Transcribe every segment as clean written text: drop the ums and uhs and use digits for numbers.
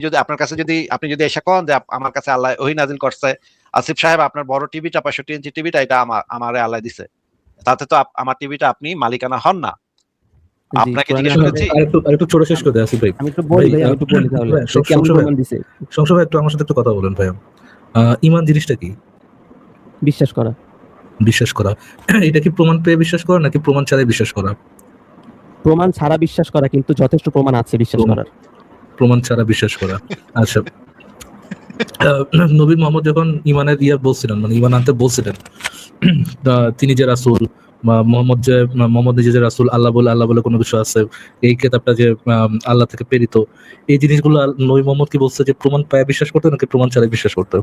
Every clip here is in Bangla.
যদি আপনার কাছে আপনি যদি এসে কন যে আমার কাছে আল্লাহ ওহী নাজিল করছে, আসিফ সাহেব আপনার বড় টিভিটা 65 ইঞ্চি টিভিটা এটা আমারে আল্লাহ দিছে, তাতে তো আমার টিভিটা আপনি মালিকানা হন না। জি, আপনাকে কোরআনের জিজ্ঞেস করেছি। আরেকটু ছোট শেষ করে দেই আসিফ ভাই। আমি একটু বলি ভাই, আমি একটু বলি তাহলে কেমন প্রমাণ দিছে। সংসদ ভাই একটু আমার সাথে একটু কথা বলেন ভাই। ঈমান জিনিসটা কি? বিশ্বাস করা। বিশ্বাস করা। এটা কি প্রমাণ পেয়ে বিশ্বাস করা নাকি প্রমাণ ছাড়াই বিশ্বাস করা? প্রমাণ ছাড়া বিশ্বাস করা, কিন্তু যথেষ্ট প্রমাণ আছে বিশ্বাস করার। প্রমাণ ছাড়া বিশ্বাস করা। আচ্ছা, নবী মুহাম্মদ যখন ঈমানের বলছিলেন, মানে ঈমান আনতে বলছিলেন, তিনি যে রাসূল, মোহাম্মদ যে রাসূল, আল্লাহ বলে কোনো কিছু আছে, এই কিতাবটা যে আল্লাহ থেকে প্রেরিত, এই জিনিসগুলো নবী মুহাম্মদ কি বলছে যে প্রমাণ পায় বিশ্বাস করতে নাকি প্রমাণ ছাড়াই বিশ্বাস করতে?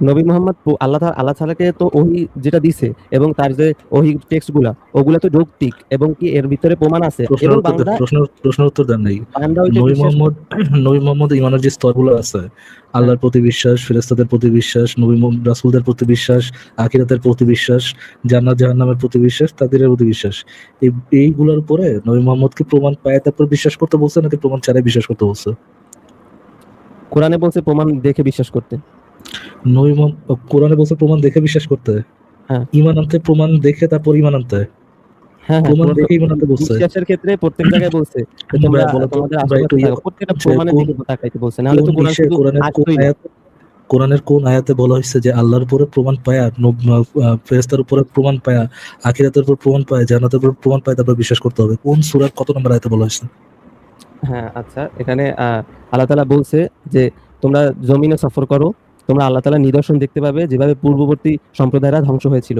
নবী মুহাম্মদ আল্লাহ তাআলাকে তো ওহী যেটা দিছে এবং তার যে ওহী টেক্সটগুলা, ওগুলা তো যৌক্তিক এবং কি এর ভিতরে প্রমাণ আছে। এবং প্রশ্ন উত্তর দেন নাই। নবী মুহাম্মদ ঈমানের যে স্তরগুলো আছে, আল্লাহর প্রতি বিশ্বাস, ফেরেশতাদের প্রতি বিশ্বাস, নবী রাসূলদের প্রতি বিশ্বাস, আখিরাতের প্রতি বিশ্বাস, জান্নাত জাহান্নামের প্রতি বিশ্বাস, তাকদীরের প্রতি বিশ্বাস, এইগুলোর উপরে নবী মুহাম্মদ কি প্রমাণ পায় তারপর বিশ্বাস করতে বলছে নাকি প্রমাণ ছাড়াই বিশ্বাস করতে বলছে? কোরআনে বলছে প্রমাণ দেখে বিশ্বাস করতে। কোরআনে বলছে প্রমাণ দেখে বিশ্বাস করতে। হ্যাঁ, ঈমান আনতে প্রমাণ দেখে তারপর ঈমান আনতে। হ্যাঁ, প্রমাণ দেখে ঈমান আনতে বলছে। বিশ্বাসের ক্ষেত্রে প্রত্যেক জায়গায় বলছে তোমরা তোমাদের আশেপাশে থাকো, প্রত্যেকটা প্রমাণের দিকে তাকাইতে বলছে। না হলে তো কোরআন শুধু কোরআনের কোন আয়াতে বলা হয়েছে যে আল্লাহর উপরে প্রমাণ পায়া, ফেরেশতার উপরে প্রমাণ পায়া, আখিরাতের উপর প্রমাণ পায়া, জান্নাতের উপর প্রমাণ পায়া তারপর বিশ্বাস করতে হবে? কোন সূরার কত নম্বর আয়াতে বলা হয়েছে? হ্যাঁ, আচ্ছা, এখানে আল্লাহ তাআলা বলছে যে তোমরা জমিনে সফর করো, তোমরা আল্লাহ তাআলার নিদর্শন দেখতে পাবে যেভাবে পূর্ববর্তী সম্প্রদায়রা ধ্বংস হয়েছিল।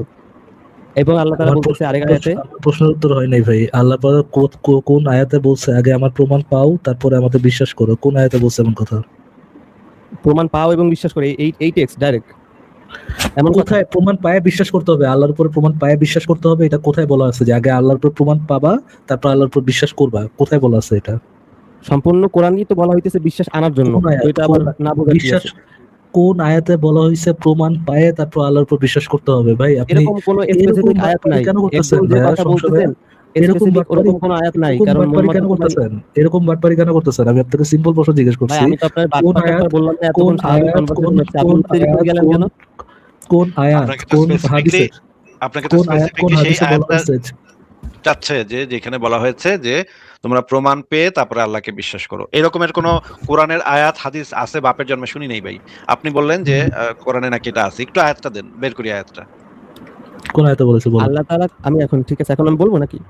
এবং আল্লাহ তাআলা বলছে আরেক আয়াতে, প্রশ্নের উত্তর হয় নাই ভাই। আল্লাহ পাক কোন আয়াতে বলছে আগে আমার প্রমাণ পাও তারপরে আমাদের বিশ্বাস করো? কোন আয়াতে বলছে এমন কথা? প্রমাণ পাও এবং বিশ্বাস করে, এই টেক্সট ডাইরেক্ট। এমন কোথায় প্রমাণ পায় বিশ্বাস করতে হবে, আল্লাহর উপরে প্রমাণ পায় বিশ্বাস করতে হবে? এটা কোথায় বলা আছে যে আগে আল্লাহর উপর প্রমাণ পাবা তারপর আল্লাহর উপর বিশ্বাস করবা? কোথায় বলা আছে এটা? সম্পূর্ণ কোরআনই তো বলা হইতেছে বিশ্বাস আনার জন্য। এটা আবার না বোঝা বিশ্বাস কোন আয়াতে বলা হয়েছে প্রমাণ পায় তারপর আল্লাহর উপর বিশ্বাস করতে হবে? ভাই আপনি এরকম কোনো স্পেসিফিক আয়াত নাই। কেন করতেছেন? এরকম কোনো আয়াত নাই, কারণ এরকম বাটপারি কেন করতেছেন? আমি আপনাকে সিম্পল প্রশ্ন জিজ্ঞেস করছি। আমি তো আপনার বাটপারি বললাম না, এতক্ষণ স্বাভাবিক কনভারসেশন হচ্ছে, আপনি উত্তেজিত গেলেন কেন? কোন আয়াত, কোন হাদিসে, আপনাকে তো স্পেসিফিকলি সেই আয়াতটা চাচ্ছে যে যেখানে বলা হয়েছে যে তোমরা প্রমাণ পেয়ে তারপরে আল্লাহকে বিশ্বাস করো, এরকমের কোন কোরআনের আয়াত হাদিস আছে? বাপের জন্মে শুনি নেই ভাই। আপনি বললেন যে কোরআনে নাকি এটা আছে, একটু আয়াতটা দেন, বের করি আয়াতটা। কোন আয়াতে বলেছে বলুন? আল্লাহ তাআলা, আমি এখন ঠিক আছে, এখন আমি বলবো নাকি?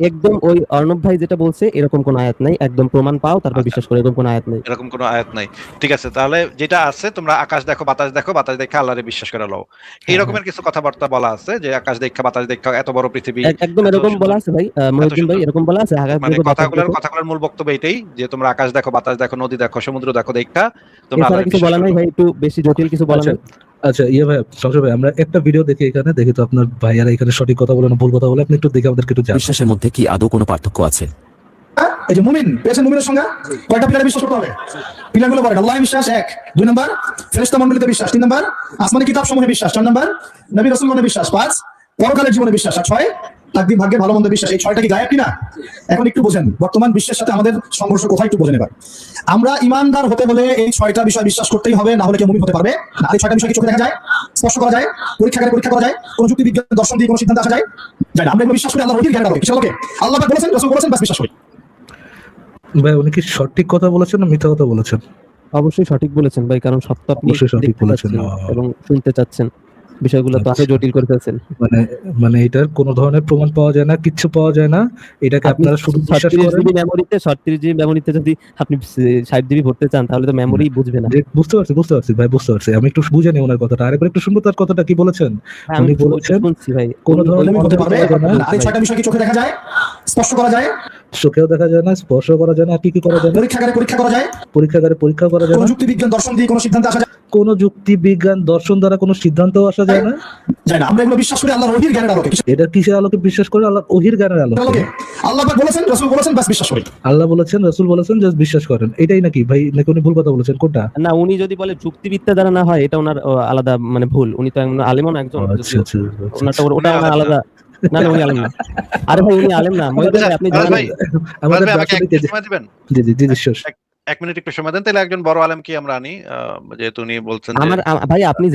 একদম ওই অর্ণব ভাই যেটা বলছে এরকম কোন আয়াত নাই, একদম প্রমাণ পাও তারপর বিশ্বাস করো, এরকম কোন আয়াত নাই। এরকম কোন আয়াত নাই, ঠিক আছে। তাহলে যেটা আছে তোমরা আকাশ দেখো বাতাস দেখো, বাতাস দেখে আল্লাহরে বিশ্বাস করে লও, এই রকমের কিছু কথাবার্তা বলা আছে যে আকাশ দেখা বাতাস দেখা, এত বড় পৃথিবী, একদম এরকম বলা আছে ভাই, মহিউদ্দিন ভাই এরকম বলা আছে। মানে কথাগুলোর মূল বক্তব্য এটাই যে তোমরা আকাশ দেখো বাতাস দেখো নদী দেখো সমুদ্র দেখো দেখা তোমরা আল্লাহরে কিছু বলা নাই ভাই, একটু বেশি জটিল কিছু বলা নাই। আচ্ছা ভাই, সংসদ ভাই, আমরা একটা ভিডিও দেখি, এখানে দেখি তো আপনার ভাইয়ারা এখানে সঠিক কথা বলে না ভুল কথা বলে, আপনি একটু দেখে আমাদেরকে একটু জানান। বিশ্বাসের মধ্যে কি আদৌ কোনো পার্থক্য আছে? এই যে মুমিন পেয়েছেন, মুমিনের সঙ্গে কয়টা পিলারে বিশ্বাস করতে হবে? পিলারগুলো কয়টা? আল্লাহ বিশ্বাস 1, 2 নাম্বার ফেরেশতা মণ্ডলীতে বিশ্বাস, 3 নাম্বার আসমানি কিতাব সমূহে বিশ্বাস, 4 নাম্বার নবী রাসূলগণে বিশ্বাস, 5 পরকালের জীবনে বিশ্বাস, আর 6 তাকদীর ভাগ্যে ভালো মন্দ বিশ্বাস। এই 6টা কি গায়েব কিনা? এখন একটু বোঝেন বর্তমান বিশ্বের সাথে আমাদের সংঘর্ষ কোথায়, একটু বোঝেন এবার। আমরা ঈমানদার হতে হলে এই 6টা বিষয় বিশ্বাস করতেই হবে, না হলে কেউ মুমিন হতে পারবে না। এই 6টা বিষয় কি চোখে দেখা যায়, স্পর্শ করা যায়, পরীক্ষা করা যায়, কোন যুক্তি বিজ্ঞান দর্শন দিয়ে কোন সিদ্ধান্ত আসা যায় না? আমরা এগুলো বিশ্বাস করি আল্লাহর ওহীর জ্ঞানের আলোকে। কিসের আলোকে? আল্লাহ পাক বলেছেন, রাসূল বলেছেন, বাস বিশ্বাস করি। ভাই উনি কি সঠিক কথা বলেছেন না মিথ্যা কথা বলেছেন? অবশ্যই সঠিক বলেছেন ভাই, কারণ সত্য আপনি সঠিক বলেছেন এবং শুনতে চাচ্ছেন, বিষয়গুলো তো আপনি জটিল করে ফেলছেন। মানে এটার কোনো ধরনের প্রমাণ পাওয়া যায় না, কিচ্ছু পাওয়া যায় না, এটাকে আপনারা শুধু বিশ্বাস করেন। 36 জিবি মেমোরিতে যদি আপনি 60 জিবি ভরতে চান তাহলে তো মেমোরি বুঝবে না। বুঝতে পারছি ভাই, বুঝতে পারছি। আমি একটু বুঝে নিই ওনার কথাটা, আরেকবার একটু শুনবো তার কথাটা কি বলেছেন। উনি বলেছেন ভাই কোন ধরনের হতে পারবে না। এই 6টা বিষয় কি চোখে দেখা যায়, স্পর্শ করা যায়, চোখেও দেখা যায় না, স্পর্শ করা যায় না, কি করা যায়? পরীক্ষা করা যায়, পরীক্ষা করা যায় না, কোন যুক্তি বিজ্ঞান দর্শন দিয়ে কোন সিদ্ধান্ত আসা যায়, কোন যুক্তি বিজ্ঞান দর্শন দ্বারা কোনো সিদ্ধান্ত আসা যায় না। আমরা এগুলো বিশ্বাস করি আল্লাহর ওহীর জ্ঞানের আলোকে। এটা কিসের আলোকে বিশ্বাস করে? আল্লাহর ওহীর জ্ঞানের আলোকে। আল্লাহ পাক বলেছেন, রাসূল বলেছেন, বাস বিশ্বাস করি। আল্লাহ বলেছেন, রাসূল বলেছেন, জাস্ট বিশ্বাস করেন, এটাই নাকি ভাই? নাকি উনি ভুল কথা বলেছেন? কোনটা? না, উনি যদি বলে যুক্তিবিদ্যা দ্বারা না হয়, এটা ওনার আলাদা মানে ভুল। উনি তো আলেমও না একজন, ওটা আলাদা। না না উনি আলেম না। আরে ভাই উনি আলেম না, মহিউদ্দিন ভাই আপনি ফারাজ জানেন। ভাই, আমাদের আমাকে রাসূল একটু সময় দিবেন? জি জি জি sure. 1 মিনিট একটু সময় দেন, তাহলে একজন বড় আলেমকে আমরা আনি, যেহেতু উনি বলছেন যে ভাই আপনি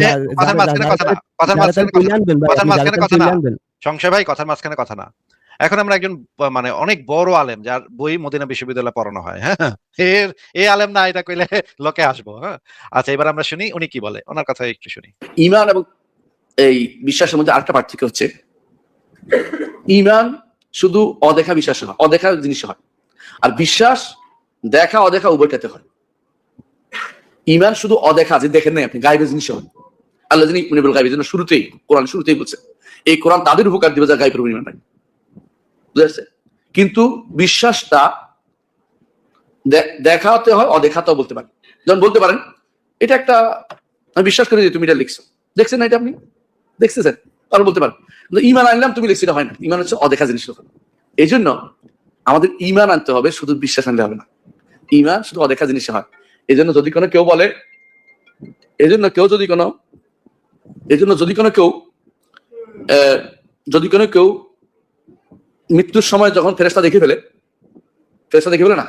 কথার মাঝখানে কথা না, কথার মাঝখানে কথা না, কথার মাঝখানে কথা না, সংশয় ভাই কথার মাঝখানে কথা না। এখন আমরা একজন মানে অনেক বড় আলেম যার বই মদিনা বিশ্ববিদ্যালয়ে পড়ানো হয়, হ্যাঁ, এই আলেম না এটা কইলে লোকে আসবো, হ্যাঁ। আচ্ছা এবার আমরা শুনি উনি কি বলে, ওনার কথা একটু শুনি। ঈমান এবং এই বিশ্বাসের মধ্যে আরেকটা পার্থক্য হচ্ছে, ঈমান শুধু অদেখা বিশ্বাস হয়, অদেখা জিনিস হয়, আর বিশ্বাস দেখা অদেখা উভয়টাতে হয়। ঈমান শুধু অদেখা, যে দেখেন নাই আপনি, গায়েবের জিনিস হয়। আল্লাহ যিনি মুনিবুল গায়ব, জন্য শুরুতেই কোরআন শুরুতেই বলছে এই কোরআন তাদের উপকার দিবে যারা গায়েবের উপর ঈমান রাখে, বুঝেছে? কিন্তু বিশ্বাসটা দেখাতে হয়, অদেখাতেও বলতে পারেন। যেমন বলতে পারেন এটা একটা, আমি বিশ্বাস করি যে তুমি এটা লিখছো, দেখছেন না এটা আপনি দেখতেছেন, তাহলে বলতে পারেন। কিন্তু ঈমান আনলাম তুমি লিখছি, এটা হয় না। ঈমান হচ্ছে অদেখা জিনিস। এই জন্য আমাদের ঈমান আনতে হবে, শুধু বিশ্বাস আনলে হবে না। ঈমান শুধু অদেখা জিনিস হয়। এই জন্য যদি কোনো কেউ বলে, যদি কোনো কেউ মৃত্যুর সময় যখন ফেরেশতা দেখে ফেলে না,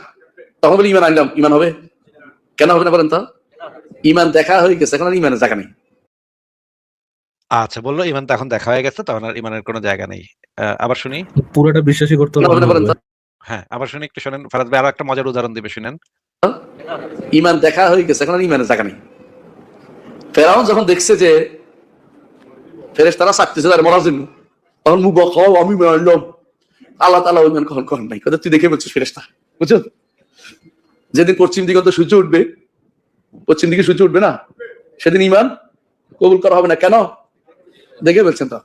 তখন বলে ঈমান আনলাম, ঈমান হবে? কেন হবে না বলেন তো? ঈমান দেখা হয়ে গেছে, এখন আর ঈমানের জায়গা নেই। আচ্ছা বললো ঈমান তো এখন দেখা হয়ে গেছে, তখন আর ঈমানের কোনো জায়গা নেই। আবার শুনি। পুরোটা বিশ্বাসই করতে কেন হবে না বলেন তো? হ্যাঁ আবার শুনি, একটু শুনেন। ফারাজ ভাই আরো একটা মজার উদাহরণ দিবে, শুনেন। ঈমান দেখা হয়ে গেছে, এখন আর ঈমানের জায়গা নেই। ফেরাউন যখন দেখছে যে ফেরেশতারা চাকতেছে তার মরার জন্য, তখন মুখ বকাও আমি মারলাম, আল্লাহ তাআলা ঈমান কখন করেন নাই, কথা তুই দেখে বলছিস ফেরেশতা, বুঝছো? যেদিন পশ্চিম দিগন্ত সূর্য উঠবে, পশ্চিম দিকে সূর্য উঠবে না, সেদিন ঈমান কবুল করা হবে না। কেন? দেখে বলছেন তো।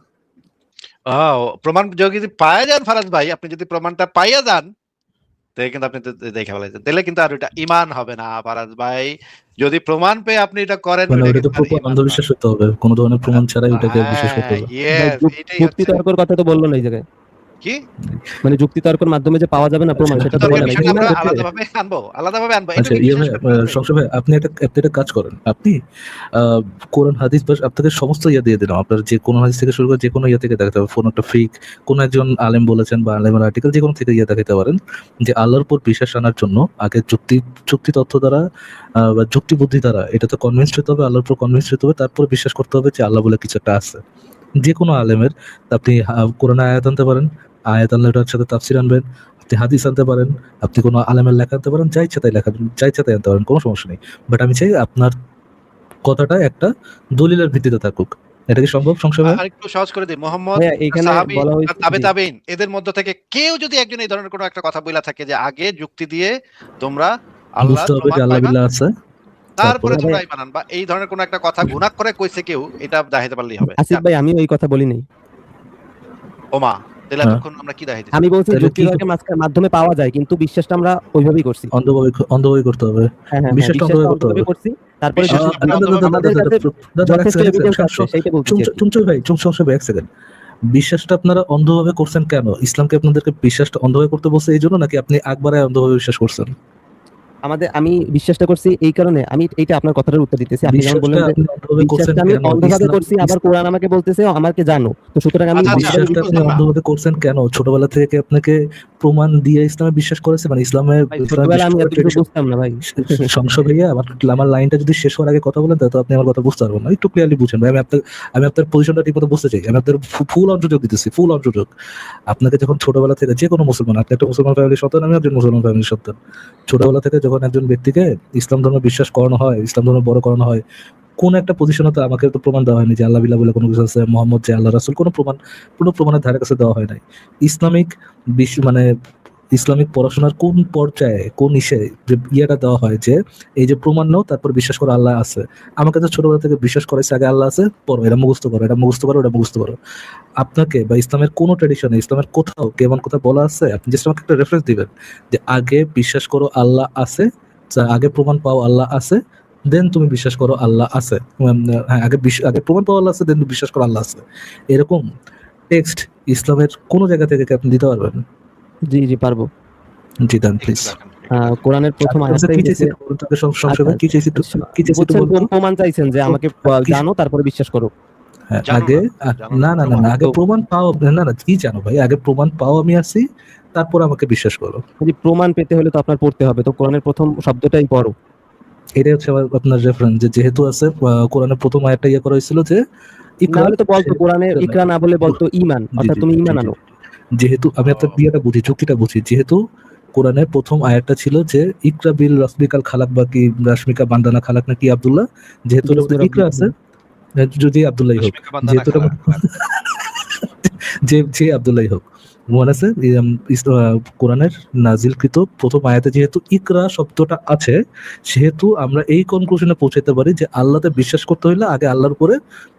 প্রমাণ যদি পাওয়া যান ফারাজ ভাই, আপনি যদি প্রমাণটা পাইয়া যান, তাহলে কিন্তু আপনি দেখে ফেলাইছেন, তাহলে কিন্তু আর ওইটা ঈমান হবে না ফারাজ ভাই। যদি প্রমাণ পেয়ে আপনি এটা করেন, মানে ওটা তো প্রপার অন্ধবিশ্বাস হতে হবে, কোনো ধরনের প্রমাণ ছাড়াই ওটাকে বিশ্বাস করতে হবে। যুক্তি তর্কের কথা তো বললো না এই জায়গায়, কি মানে যুক্তি তর্কের মাধ্যমে যে পাওয়া যাবে না প্রমাণ, সেটা তো বলে না। আমরা আলাদাভাবে আনবো। আচ্ছা সংশয় ভাই, আপনি একটা কাজ করেন, আপনি কোরআন হাদিস বা আপনাকে সমস্ত দিয়ে দিলাম, আপনার যে কোনো হাদিস থেকে শুরু করে যে কোনো থেকে দেখাতে হবে, কোনো একটা ফিক, কোনো একজন আলেম বলেছেন বা আলেমের আর্টিকেল, যে কোনো থেকে দেখাতে পারেন যে আল্লাহর উপর বিশ্বাস আনার জন্য আগে যুক্তি তথ্য দ্বারা বা যুক্তি বুদ্ধি দ্বারা এটা তো কনভিন্স হতে হবে, আল্লাহর উপর কনভিন্স হতে হবে, তারপরে বিশ্বাস করতে হবে যে আল্লাহ বলে কিছু একটা আছে। যে কোনো আলেমের আপনি কোরআন আয়াত আনতে পারেন, আয়াত আনলে ওটার সাথে তাফসির আনবেন, আপনি হাদিস আনতে পারেন, আপনি কোনো আলেমের লেখা আনতে পারেন, যা ইচ্ছা তাই আনতে পারেন, কোনো সমস্যা নেই। বাট আমি চাই আপনার কথাটা একটা দলিলের ভিত্তিতে থাকুক। এটা কি সম্ভব সংশয়? আরেকটু সহজ করে দিই, মুহাম্মদ, সাহাবী, তাবেঈন, এদের মধ্যে থেকে কেউ যদি একজন এই ধরনের কোনো একটা কথা বইলা থাকে যে আগে যুক্তি দিয়ে তোমরা আল্লাহ আছে, তারপরে তোমরা ঈমান আনবা, এই ধরনের কোনো একটা কথা গুনাহ করে কইছে কেউ, এটা দেখাইতে পারলেই হবে। আসিফ ভাই আমি ওই কথা বলি নাই। ওমা, তাহলে এতক্ষণ আমরা কি দেখাইতেছি? আমি বলছি যুক্তি তর্কের মাধ্যমে পাওয়া যায়, কিন্তু বিশ্বাসটা আমরা ওইভাবেই করছি, অন্ধভাবে করতে হবে। বিশ্বাসটা অন্ধভাবে করছি, তারপরে আমাদের কাছে যথেষ্ট এভিডেন্স আছে, সেইটা বলছি। সংশয় ভাই এক সেকেন্ড, বিশ্বাসটা আপনারা অন্ধভাবে করছেন কেন? ইসলামকে আপনাদেরকে বিশ্বাসটা অন্ধভাবে করতে বলছে এই জন্য, নাকি আপনি একবারে অন্ধভাবে বিশ্বাস করছেন? আমি বিশ্বাসটা করছি এই কারণে, আমি এইটা আপনার কথাটার উত্তর দিতেছি। আপনি যেমন বললেন যে বিশ্বাসটা আমি অন্ধভাবে করছি, আবার কোরআন আমাকে বলতেছে আমাকে জানো, তো সুতরাং আমি বিশ্বাসটা আপনি অন্ধভাবে করছেন কেন? ছোটবেলা থেকে আপনাকে প্রমাণ দিয়ে ইসলামে বিশ্বাস করেছে, মানে ইসলামের ছোটবেলা আমি এত কিছু বুঝতাম না ভাই। সংশয় ভাইয়া, আমার লাইনটা যদি শেষ হওয়ার আগে কথা বলেন তাহলে আপনি আমার কথা বুঝতে পারবেন না, একটু ক্লিয়ারলি বুঝেন ভাই। আমি আপনার পজিশনটা ঠিকমতো বুঝতে চাই, আমি আপনার ফুল অংশযোগ দিতেছি, ফুল অংশযোগ। আপনাকে যখন ছোটবেলা থেকে যে কোনো মুসলমান, আপনি একটা মুসলমান ফ্যামিলির সন্তান, আমি একজন মুসলমান ফ্যামিলির সন্তান, ছোটবেলা থেকে যখন একজন ব্যক্তিকে ইসলাম ধর্মে বিশ্বাস করানো হয়, ইসলাম ধর্ম বড় করানো হয়, কোন একটা পজিশনে তো আমাকে তো প্রমাণ দেওয়া হয়নি যে আল্লাহ বিল্লাহ বলে কোনো কিছু আছে, মোহাম্মদ যে আল্লাহ রাসূল, কোনো প্রমাণের ধারে কাছে দেওয়া হয় নাই। ইসলামিক পড়াশোনার কোন পর্যায়ে, কোন ইয়েটা দেওয়া হয় যে এই যে প্রমাণ নাও তারপর বিশ্বাস করো আল্লাহ আছে। আমাকে তো ছোটবেলা থেকে বিশ্বাস করাইছে আগে আল্লাহ আছে, পড়ো, এটা মুখস্থ করো, এটা মুখস্থ করো, এটা মুখস্থ করো। আপনাকে বা ইসলামের কোন ট্রেডিশনে, ইসলামের কোথাও কেমন কথা বলা আছে, আপনি জাস্ট আমাকে একটা রেফারেন্স দিবেন যে আগে বিশ্বাস করো আল্লাহ আছে, আগে প্রমাণ পাও আল্লাহ আছে, দেন তুমি বিশ্বাস করো আল্লাহ আছে। হ্যাঁ, আগে প্রমাণ পাও আল্লাহ আছে, দেন তুমি বিশ্বাস করো আল্লাহ আছে। এরকম টেক্সট ইসলামের কোন জায়গা থেকে আপনি দিতে পারবেন? জি জি পারবো। জি দেন প্লিজ। কোরআনের প্রথম আয়াতে প্রমাণ চাইছেন যে আমাকে জানো তারপরে বিশ্বাস করো। হ্যাঁ, জানো আগে জানো না না না প্রমাণ। না, আগে প্রমাণ পাও। না না, কি জানো ভাই, আগে প্রমাণ পাও আমি আসি, তারপর আমাকে বিশ্বাস করো। যদি প্রমাণ পেতে হলে তো আপনার পড়তে হবে, তো কোরআনের প্রথম শব্দটাই পড়ো। এটাই হচ্ছে আপনার রেফারেন্স, যেহেতু আছে কোরআনের প্রথম আয়াতটা ইয়ে করা হয়েছিল যে না ইকরা, হলে তো বলতো কোরআনে ইকরা না বলে বলতো ঈমান, জি অর্থাৎ জি তুমি জি ঈমান জি। আনো। যেহেতু আমি আপনার বিয়েটা বুঝি, যুক্তিটা বুঝি, যেহেতু কোরআনের প্রথম আয়াতটা ছিল যে ইকরা বিল রাসমিকাল খালাক, বা কি রাশমিকা বান্দানা খালাক নাকি আব্দুল্লাহ, যেহেতু ওটার মধ্যে ইকরা আছে, যদি আব্দুল্লাহ হোক, রশ্মিকা বান্দানা যেহেতু খালা। যে আব্দুল্লাহ হোক, মনে আছে কোরআনের নাজিলকৃত প্রথম আয়াতে যেহেতু ইকরা শব্দটা আছে, সেহেতু আমরা এই কনক্লুশনে পৌঁছাতে পারি যে আল্লাহতে বিশ্বাস করতে হইলে আগে আল্লাহর উপরে